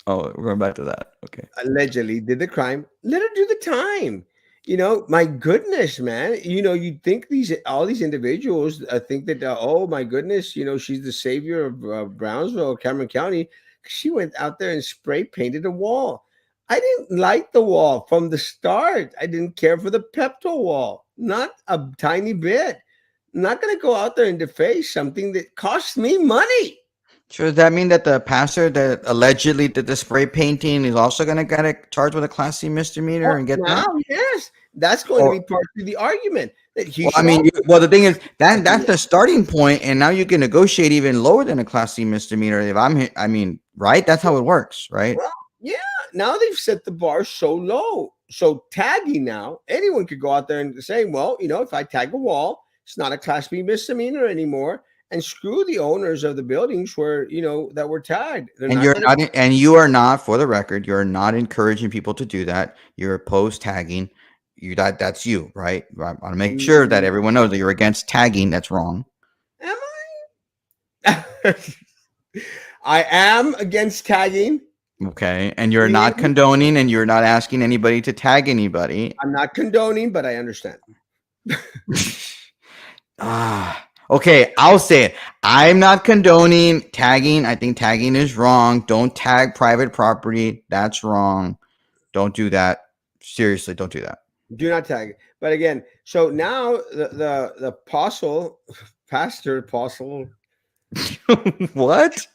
Oh, we're going back to that. Okay. Allegedly did the crime. Let her do the time. My goodness, man. You'd think all these individuals think that, oh my goodness, she's the savior of Brownsville, Cameron County. She went out there and spray painted a wall. I didn't like the wall from the start. I didn't care for the Pepto wall, not a tiny bit. I'm not going to go out there and deface something that costs me money. So does that mean that the pastor that allegedly did the spray painting is also going to get charged with a Class C misdemeanor and get Now, that? yes, that's going to be part of the argument that he Well, I should. mean, the thing is that's the starting point, and now you can negotiate even lower than a Class C misdemeanor. If I mean, right? That's how it works, right? Well, yeah. Now they've set the bar so low. So tagging now, anyone could go out there and say, well, if I tag a wall, it's not a Class B misdemeanor anymore. and screw the owners of the buildings where that were tagged. They're And not you're going to. not, and you are not, for the record, you're not encouraging people to do that. You're post tagging. That's you, right? I want to make sure that everyone knows that you're against tagging. That's wrong. Am I? I am against tagging. Okay, and you're Believe not me, condoning, and you're not asking anybody to tag anybody. I'm not condoning, but I understand. Okay, I'll say it. I'm not condoning tagging. I think tagging is wrong. Don't tag private property. That's wrong. Don't do that. Seriously, don't do that. Do not tag. But again, so now the apostle, pastor apostle, What?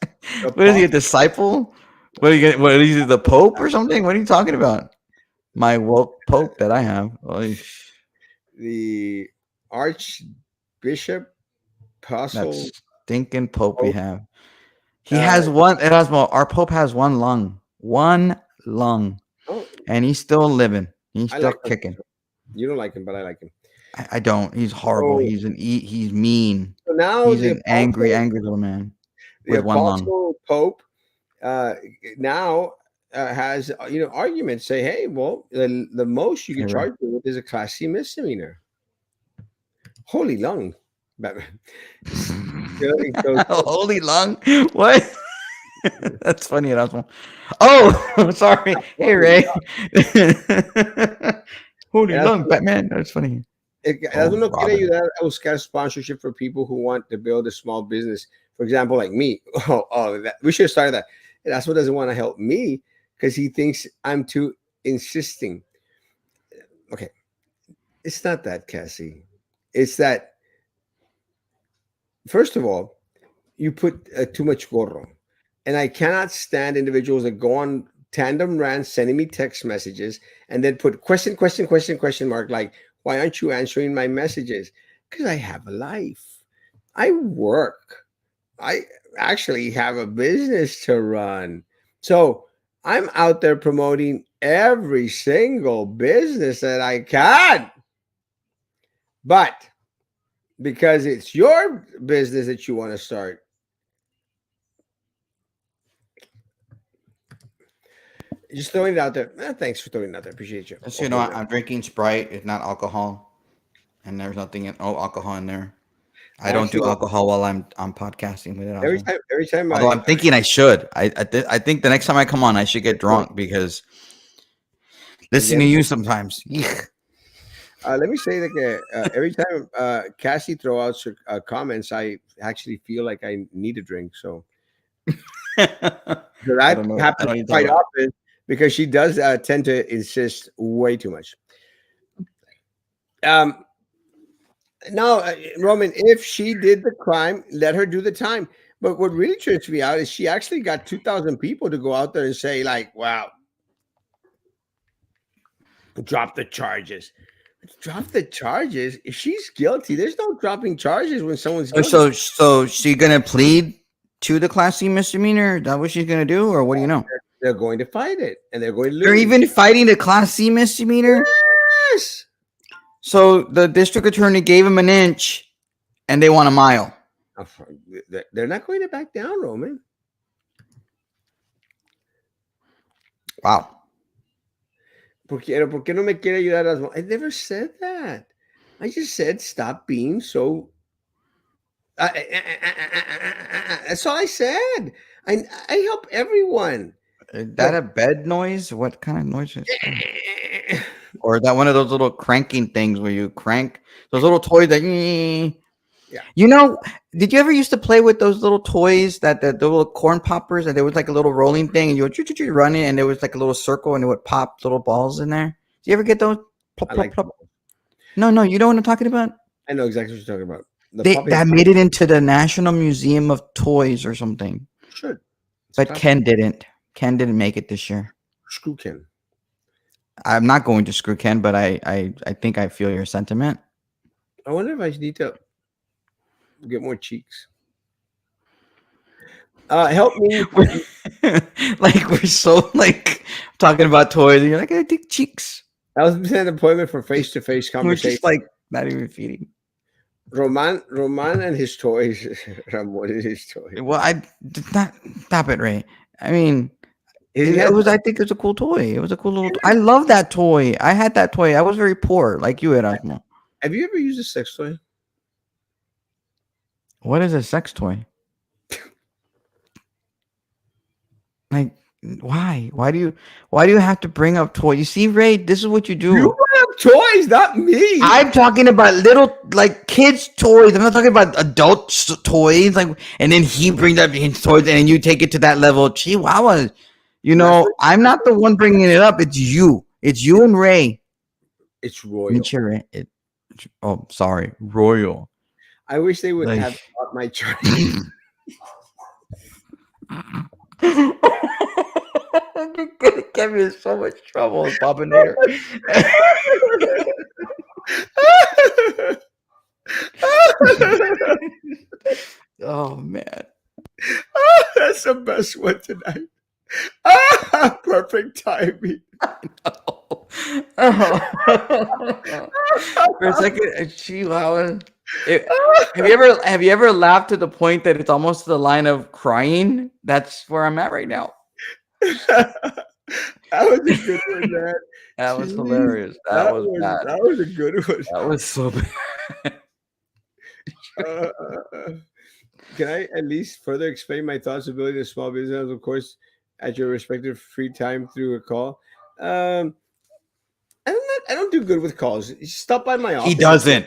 What is he, a apostle, disciple? What are you get? What is he, the Pope or something? What are you talking about? My woke Pope that I have. Oy, the archbishop, that apostle, stinking Pope we pope. have. He Uh, has one, Erasmo. Our Pope has one lung. One lung. oh, And he's still living. He's I still like him. kicking. You don't like him, but I like him. I don't. He's horrible. So, He's mean. so now He's an angry little man the with one lung. apostle pope, uh, now has arguments. Say, hey, well, the most you can Never. charge me with is a class C misdemeanor. Holy lung, Batman. So, Holy lung. What? That's funny, Erasmo. Oh, sorry. Hey, Ray. Holy lung, Batman. That's funny. Oh, Erasmo no quiere Robin. ayudar a buscar sponsorship for people who want to build a small business. For example, like me. We should have started that. Erasmo doesn't want to help me because he thinks I'm too insisting. Okay, it's not that, Cassie. It's that, first of all, you put too much gorro. And I cannot stand individuals that go on tandem rants sending me text messages and then put question mark, like, why aren't you answering my messages? Because I have a life. I work. I actually have a business to run. So I'm out there promoting every single business that I can. But because it's your business that you want to start, just throwing it out there. Thanks for throwing it out there. Appreciate you. Just so you know, I'm drinking Sprite. It's not alcohol. And there's no alcohol in there. I don't do Actually, alcohol while I'm podcasting with it. every time Although I'm thinking I should. I think the next time I come on, I should get drunk because listening to again, you sometimes. Eek. let me say that every time Cassie throw out comments, I actually feel like I need a drink. So I that don't know. I happens don't need to talk quite about. often because she does tend to insist way too much. Um, Now, Roman, if she did the crime, let her do the time. But what really trips me out is she actually got 2,000 people to go out there and say, like, wow, drop the charges. Drop the charges. If she's guilty, there's no dropping charges when someone's guilty. So she gonna plead to the Class C misdemeanor? Is that what she's gonna do, or what do you know? They're going to fight it and they're going to They're lose. even fighting the Class C misdemeanor. Yes. So the district attorney gave him an inch, and they want a mile. They're not going to back down, Roman. Wow. ¿Por qué no me quiere ayudar? I never said that. I just said stop being so. That's all I said. I help everyone. Is that But a bed noise? What kind of noise is that? Or is that one of those little cranking things where you crank those little toys that yeah, you know, did you ever used to play with those little toys that the little corn poppers and there was like a little rolling thing and you would run it and there was like a little circle and it would pop little balls in there? Do you ever get those? Plop, I plop, like. plop. No, you know what I'm talking about? I know exactly what you're talking about. The They popping that made it into the National Museum of Toys or something. should. It's But classic. Ken didn't. Ken didn't make it this year. Screw Ken. I'm not going to screw Ken, but I think I feel your sentiment. I wonder if I need to get more cheeks. Help me. Like we're so like talking about toys, and you're like, I think cheeks. I was at an appointment for face-to-face We're just conversation. like not even feeding. Roman and his toys. Ramon and his toys. Well, I did not stop it, Ray. I mean, He it has. was. I think it's a cool toy. It was a cool little. I love that toy. I had that toy. I was very poor, like you, Erasmo. Have you ever used a sex toy? What is a sex toy? Like, why? Why do you have to bring up toy? You see, Ray, this is what you You do. have toys, not me. I'm talking about little, like, kids' toys. I'm not talking about adult toys. Like, and then he brings up his toys, and then you take it to that level. Chihuahua. That's what. I'm That's not what the one bringing it up. It's you. It's you and Ray. it's Let me royal. cheer it. Oh, sorry, Royal. I wish they would Like, have taught my child. you're gonna get me in so much trouble, Bobbinator. Oh man. That's the best one tonight. Perfect timing. Oh. For a second, Chihuahua. Have you ever laughed to the point that it's almost to the line of crying? That's where I'm at right now. That was a good one, man. That was Jeez, hilarious. That was bad. that was a good one. That was so bad. Uh, uh, uh, can I at least further explain my thoughts of building a small business, of course, at your respective free time through a call? Um, I don't do good with calls. You stop by my He office. doesn't.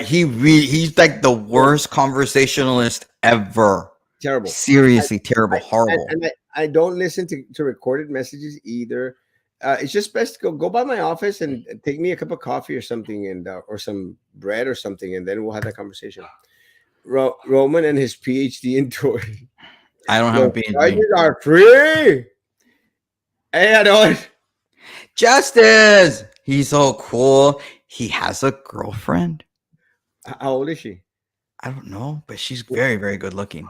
He's like the worst conversationalist ever. Terrible. Seriously, terrible, I, horrible. I don't listen to recorded messages either. It's just best to go by my office and take me a cup of coffee or something, and or some bread or something, and then we'll have that conversation. Roman and his PhD in toy. I don't have a The PhD. charges are free. Hey, I know it. Justice. He's so cool. He has a girlfriend. How old is she? I don't know, but she's very, very good looking.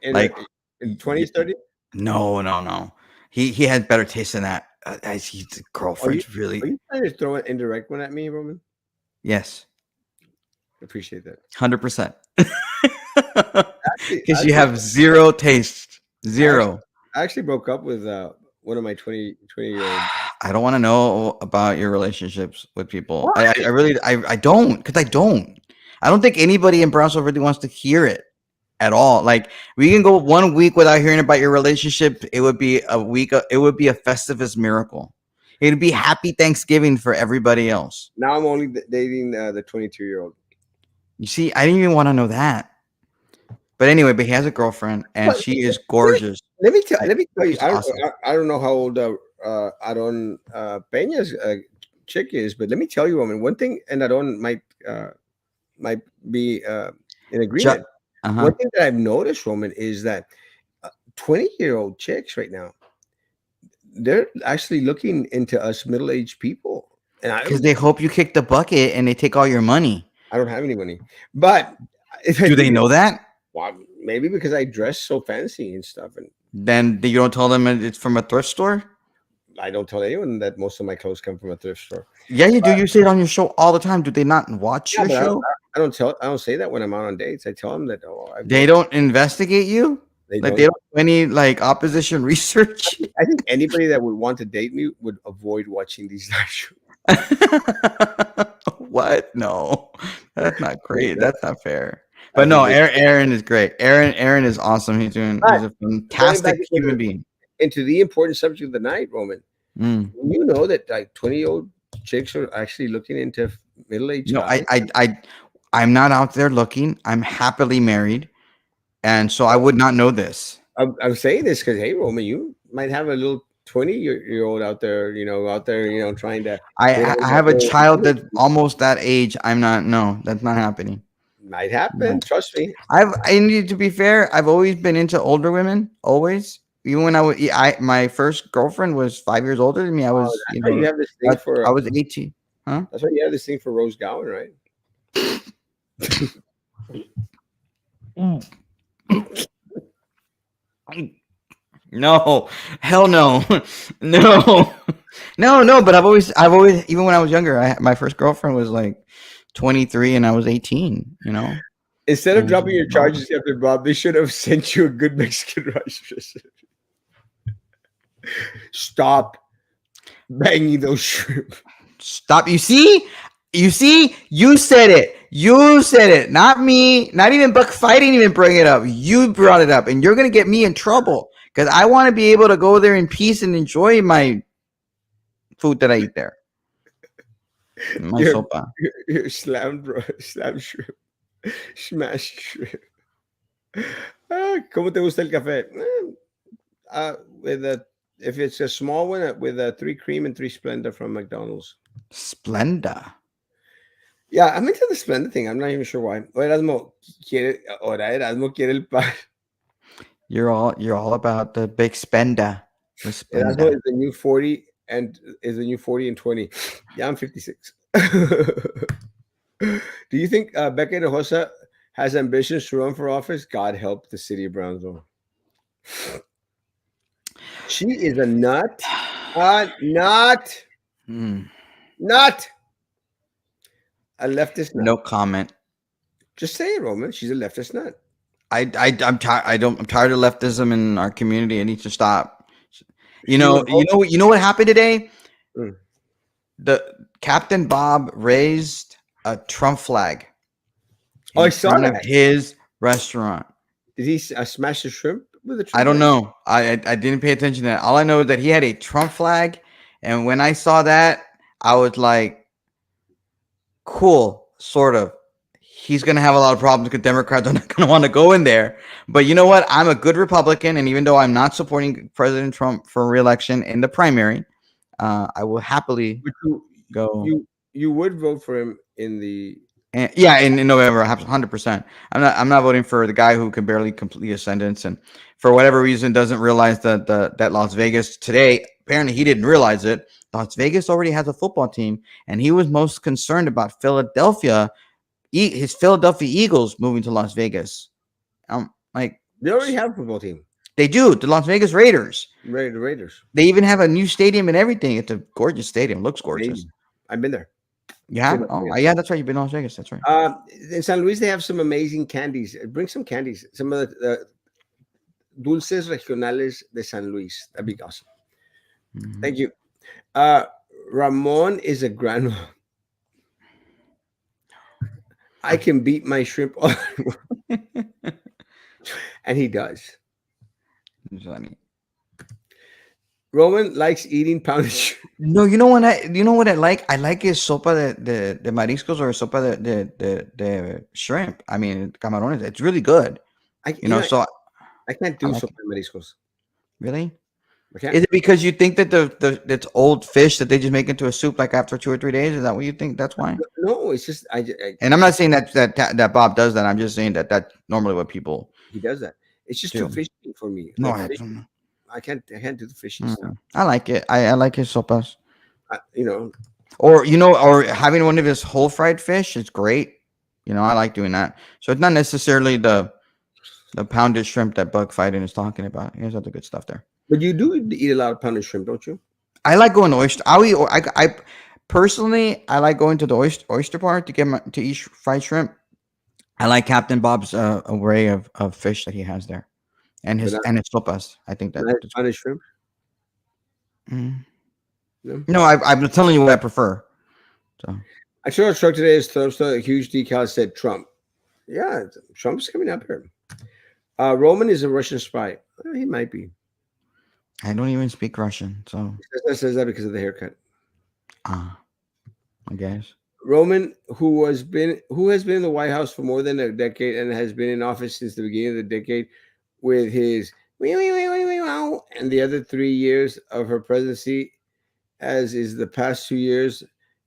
In Like, in 20s, 30s? no, no, no. He has better taste than that. His Are you girlfriend's are really you trying to throw an indirect one at me, Roman? yes, Appreciate that. 100%. Actually, Because you actually, have zero taste, actually, zero. I actually broke up with one of my 20-year-old. I don't want to know about your relationships with people. Why? I really I don't because I don't. I don't think anybody in Brownsville really wants to hear it at all. Like we can go 1 week without hearing about your relationship. It would be a week. It would be a Festivus miracle. It'd be happy Thanksgiving for everybody else. Now I'm only dating the 22-year-old. You see, I didn't even want to know that. But anyway, but he has a girlfriend and But she is gorgeous. let me tell you. She's awesome. I don't know how old Aron Peña's chick is, but let me tell you, woman. One thing, and Aron might be in agreement. Uh-huh. One thing that I've noticed, Roman, is that 20-year-old chicks right now, they're actually looking into us middle-aged people, and Because they hope you kick the bucket and they take all your money. I don't have any money. But if I Do they think, know that? well, maybe because I dress so fancy and stuff, and Then you don't tell them it's from a thrift store? I don't tell anyone that most of my clothes come from a thrift store. Yeah, you do. You say it on your show all the time. Do they not watch Yeah, your but show? I don't say that when I'm out on dates. I tell them that They don't investigate you? they Like don't. they don't do any like opposition research? I think anybody that would want to date me would avoid watching these live shows. What? No. That's not great. Yeah, That's not fair. I But think no, they, Aaron is great. Aaron is awesome. He's but a going back fantastic human being. into the important subject of the night, Roman, Mm. you know that like 20-year-old chicks are actually looking into middle-aged No, guys. I'm not out there looking. I'm happily married. And so I would not know this. I'm saying this because hey, Roman, you might have a little 20-year-old out there, trying to hit I on that have a little. child that's almost that age. I'm not. No, that's not happening. Might No. happen. Trust me. I need to be fair. I've always been into older women. Always, even when my first girlfriend was 5 years older than me. I was, That's why you have this thing for. I was 18. Huh? That's why you have this thing for Rose Gowan, right? No, hell no, no, no, no. But I've always, even when I was younger, my first girlfriend was like 23 and I was 18. You know, Instead of and dropping your charges, Captain Bob, they should have sent you a good Mexican rice recipe. Stop banging those shrimp. stop. You see, you said it. You said it, not me. Not even Buck Fight didn't even bring it up. You brought it up, and you're gonna get me in trouble because I want to be able to go there in peace and enjoy my food that I eat there. My You're, sopa. you're slammed, bro. Slam shrimp. Smash shrimp. ¿Cómo te gusta el café? With a if it's a small one with a three cream and three Splenda from McDonald's. Splenda. Yeah, I'm into the Splenda thing. I'm not even sure why. Erasmo quiere el pan. You're all about the big spender. The Erasmo Splenda. is the new 40 and is the new 40 and 20. Yeah, I'm 56. Do you think Becca Hinojosa has ambitions to run for office? God help the city of Brownsville. She is a nut. Not. Hmm. Not a leftist nut. No comment. Just say it, Roman. She's a leftist nut. I'm tired. I'm tired of leftism in our community. It needs to stop. You She know. would vote. You know what happened today? Mm. The Captain Bob raised a Trump flag Oh, I in saw front of that. his restaurant. Did he smash the shrimp with a I Trump don't flag? know. I didn't pay attention to that. All I know is that he had a Trump flag, and when I saw that, I was like, cool, sort of. He's going to have a lot of problems because Democrats are not going to want to go in there. But you know what? I'm a good Republican, and even though I'm not supporting President Trump for reelection in the primary, I will happily But you, go. you, you would vote for him in the. And, yeah, in November, 100%. I'm not voting for the guy who can barely complete a sentence, and for whatever reason doesn't realize that Las Vegas today. Apparently, he didn't realize it. Las Vegas already has a football team, and he was most concerned about Philadelphia, his Philadelphia Eagles moving to Las Vegas. Like They already have a football team. they do, the Las Vegas Raiders. The Raiders. They even have a new stadium and everything. It's a gorgeous stadium. Looks gorgeous. Amazing. I've been there. You To have? Las Oh, Vegas. yeah, that's right. You've been to Las Vegas. That's right. In San Luis, they have some amazing candies. Bring some candies. Some of the dulces regionales de San Luis. That'd be awesome. Mhm. Thank you. Uh, Ramon is a grandma. I can beat my shrimp, all I want. And he does. Funny. Roman likes eating pounded shrimp. No, you know what I like? I like his sopa de mariscos or sopa de shrimp. I mean, camarones. It's really good. I, You you know, know, so I can't I do like sopa it. de mariscos. Really? I can't. Is it because you think that the it's old fish that they just make into a soup like after 2 or 3 days? Is that what you think? That's why? No, it's just And I'm not saying that Bob does that. I'm just saying that that's normally what people he does that. It's just too do. fishy for me. No, Like I, fish, I can't do the fishy stuff. I like it. I like his sopas. You know, Or or having one of his whole fried fish is great. I like doing that. So it's not necessarily the pounded shrimp that Bug Fighting is talking about. Here's other good stuff there. but you do eat a lot of pounded shrimp, don't you? I like going to oyster. I personally I like going to the oyster bar to eat fried shrimp. I like Captain Bob's array of fish that he has there, and But his sopas. I think not that's pounded shrimp. mm. No. No. I'm telling you what I prefer. So I saw a truck today. A huge decal said Trump. Yeah, Trump's coming up here. Roman is a Russian spy. He might be. I don't even speak Russian, so Says that because of the haircut. I guess. Roman, who has been in the White House for more than a decade and has been in office since the beginning of the decade, with his wee, wee, wee, wee, wee, wow, and the other 3 years of her presidency, as is the past 2 years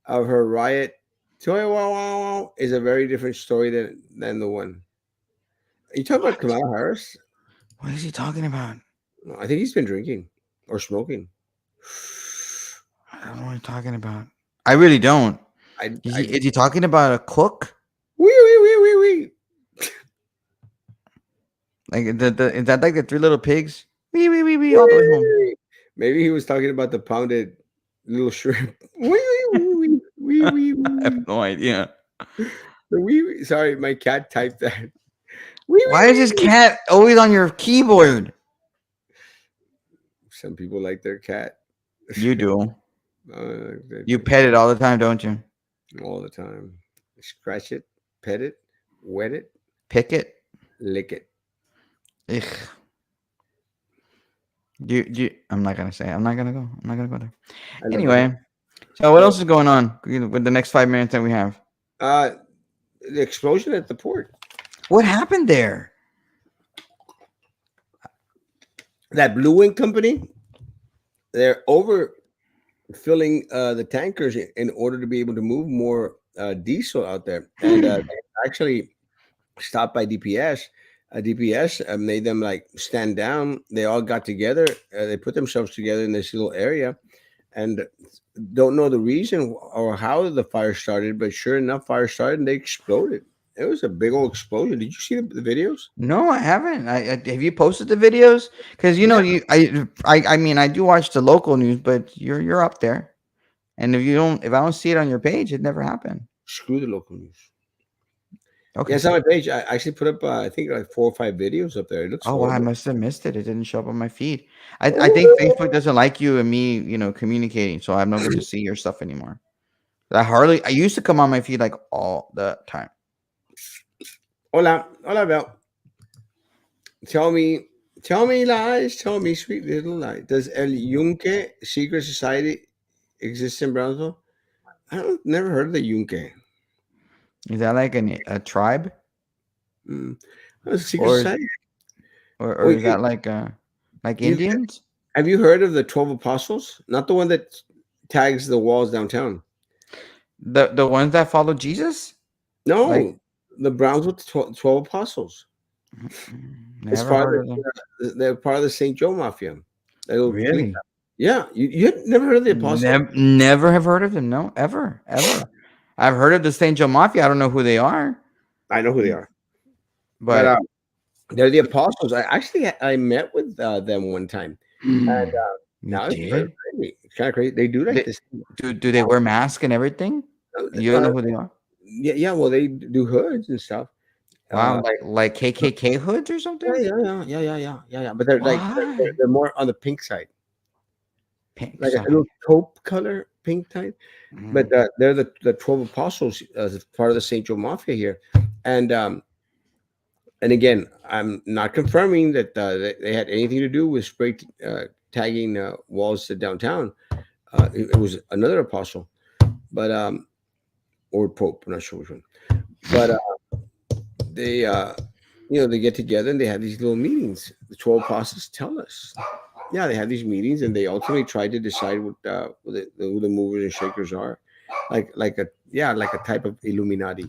of her riot, toy wow, wow, wow, is a very different story than the one. Are you talking about What? Kamala Harris? What is he talking about? No, I think he's been drinking or smoking. I don't know what you're talking about. I really don't. I, Is he talking about a cook? wee, wee, wee, wee, wee. Like is that like the three little pigs? Wee wee wee wee all the way home. Maybe he was talking about the pounded little shrimp. Wee, wee, wee, wee, wee, wee, I have wee. no idea. The wee. Sorry, my cat typed that. Wee Why is this wee wee. cat always on your keyboard? Some people like their cat. You do. They You do pet it all the time, don't you? all the time. Scratch it, pet it, wet it, Pick it. lick it. Ugh. I'm not gonna say. It. I'm not gonna go. I'm not gonna go there. I love the dog. Anyway, so what So, else is going on with the next 5 minutes that we have? uh, the explosion at the port. What happened there? That Blue Wing company, they're overfilling the tankers in order to be able to move more diesel out there, and they actually stopped by DPS. DPS made them like stand down. They all got together. They put themselves together in this little area, and don't know the reason or how the fire started. But sure enough, fire started and they exploded. It was a big old explosion. Did you see the videos? No, I haven't. Have you posted the videos? Because Yeah. I mean, I do watch the local news, but you're up there. And if I don't see it on your page, it never happened. Screw the local news. Yeah, Okay. it's on my page. I actually put up, I think, like 4 or 5 videos up there. It looks Oh wow, I horrible. must have missed it. It didn't show up on my feed. I think Facebook Oh, doesn't like you and me, communicating, so I don't get to see your stuff anymore. I used to come on my feed like all the time. hola, hola, Belle. Tell me, tell me lies. Tell me sweet little lies. Does El Yunque secret society exist in Brownsville? I don't never heard of the Yunque. Is that like a tribe, Mm. What's a secret or is society? or Well, is that like you, Indians? have you heard of the 12 Apostles? Not the one that tags the walls downtown. The ones that follow Jesus? Like No, the Brownsville 12 Apostles. It's never part heard of of them. they're part of the St. Joe Mafia. That little pink. Really? Yeah, you had never heard of the Apostles? Never have heard of them. No, ever, ever. I've heard of the Saint Joe Mafia. I don't know who they are, I know who they are, but but they're the Apostles. I met with them one time, and you now it's very did. crazy. It's kind of crazy. They do like They, this. do they wear masks and everything? You don't Uh, know who they are? yeah, yeah. Well, they do hoods and stuff. Wow, Uh, like KKK hoods or yeah, something? yeah, yeah, yeah, yeah, yeah, yeah, yeah. But they're like Why? they're more on the pink side, Pink like a side. little taupe color pink type. But Mm. they're the 12 Apostles, as part of the Saint Joe Mafia here, and and again, I'm not confirming that they had anything to do with tagging walls to downtown. It was another apostle, but or pope. I'm not sure which one. But they, they get together and they have these little meetings. The 12 apostles tell us. Yeah, they have these meetings and they ultimately try to decide who the movers and shakers are, like a type of Illuminati.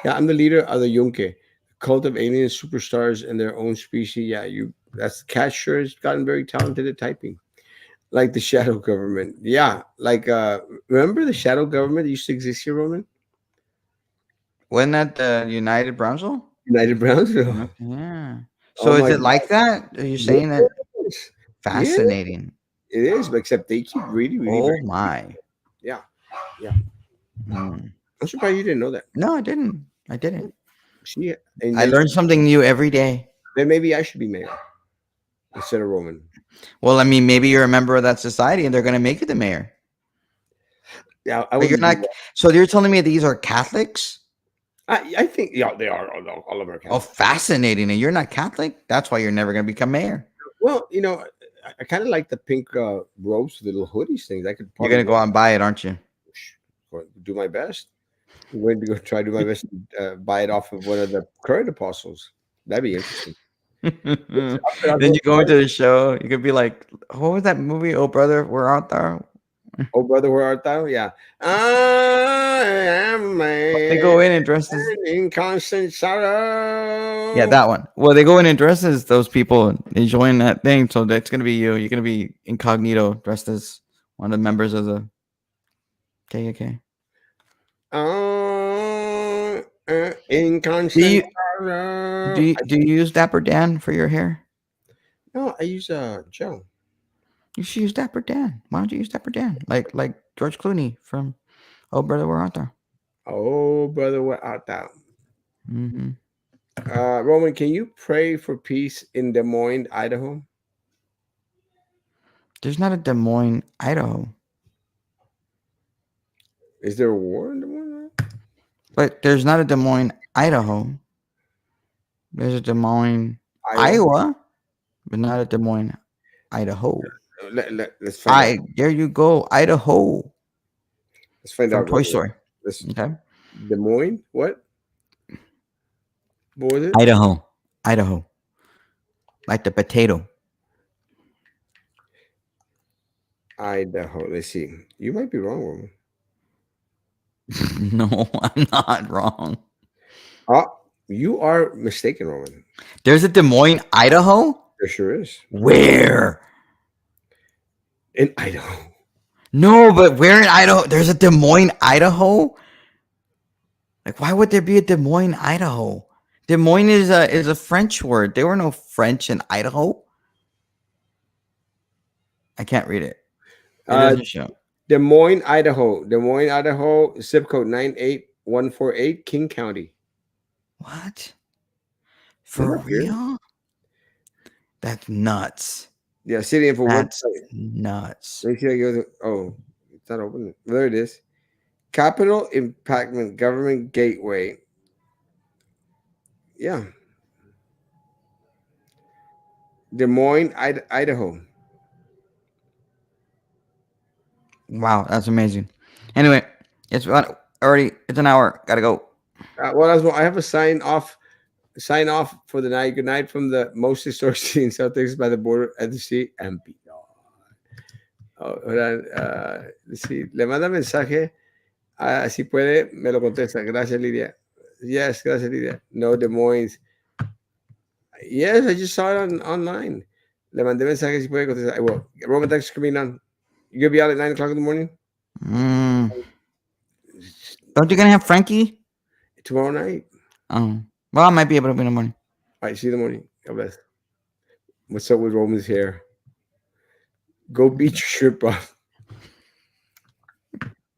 Yeah, I'm the leader of the Yunque, cult of alien superstars and their own species. Yeah, that's Cat sure has gotten very talented at typing. Like the shadow government. Yeah. Like remember the shadow government that used to exist here, Roman? Wasn't that the United Brownsville? United Brownsville. Okay, yeah. Oh So is my it god. like that? Are you saying that? Yes. Yeah, Fascinating. it is, but except they keep really, really Oh very my. yeah. Yeah. Mm. I'm surprised you didn't know that. No, I didn't. I didn't. See, and I then learned something new every day. maybe I should be mayor instead of Roman. Well, I mean, maybe you're a member of that society and they're going to make you the mayor. Yeah, I But you're wouldn't do not. So you're telling me these are Catholics? I think yeah, they are all of our Oh, Catholics. fascinating. And you're not Catholic? That's why you're never going to become mayor. Well, I kind of like the pink robes with the little hoodies things. I could You're probably going to go out and buy it, aren't you? do my best. I'm going to go try to do my best to buy it off of one of the current apostles. That'd be interesting. Then I'll you go, go into the show. You could be like, what was that movie? Oh, brother, we're out there. oh brother, where art thou? Yeah, I am a They man go in and dress as. in constant Yeah, sorrow. that one. Well, they go in and dress as those people enjoying that thing. So that's going to be you. You're going to be incognito, dressed as one of the members of the KKK. In Do constant you sorrow. do you use Dapper Dan for your hair? No, I use Joe. You should use Dapper Dan. Why don't you use Dapper Dan? Like George Clooney from Oh Brother Where Art Thou? Oh, brother, what out that? Hmm. Roman, can you pray for peace in Des Moines, Idaho? There's not a Des Moines, Idaho, Is there a war in Des Moines? but there's not a Des Moines, Idaho. There's a Des Moines, Iowa? Iowa, but not a Des Moines, Idaho. Let's find out. There you go, Idaho Let's find from out. Toy Story. Let's Okay, Des Moines. What was it? Idaho, Idaho, like the potato. Idaho. Let's see. You might be wrong, Roman. No, I'm not wrong. Ah, you are mistaken, Roman. There's a Des Moines, Idaho. There sure is. Where? In Idaho. No, but where in Idaho? There's a Des Moines, Idaho. Like, why would there be a Des Moines, Idaho? Des Moines is a French word. There were no French in Idaho. I can't read it. It Uh, doesn't show. Des Moines, Idaho. Des Moines, Idaho. Zip code 98148, King County. What? Isn't For that weird? real? That's nuts. Yeah, city info That's website. nuts. Let me see if I go to. Oh, it's not open. There it is. Capital Impactment Government Gateway. Yeah, Des Moines, Idaho. Wow, that's amazing. Anyway, already. It's an hour. Gotta go. Well, I have a sign off for the night. Good night from the most historic city in South Texas by the border at the sea and beyond. Oh, ahora, sí, le manda mensaje. Si puede, me lo contesta. Gracias, Lidia. Yes, gracias, Lidia. No, Des Moines. Yes, I just saw it online. Le mandé mensaje si puede contestar. I will. Roman, thanks for coming on. You gonna be out at 9 o'clock in the morning Mm. Don't you gonna have Frankie? tomorrow night? Oh, well, I might be able to be in the morning. All right, see you in the morning. God bless. What's up with Roman's hair? Go beat your shrimp off.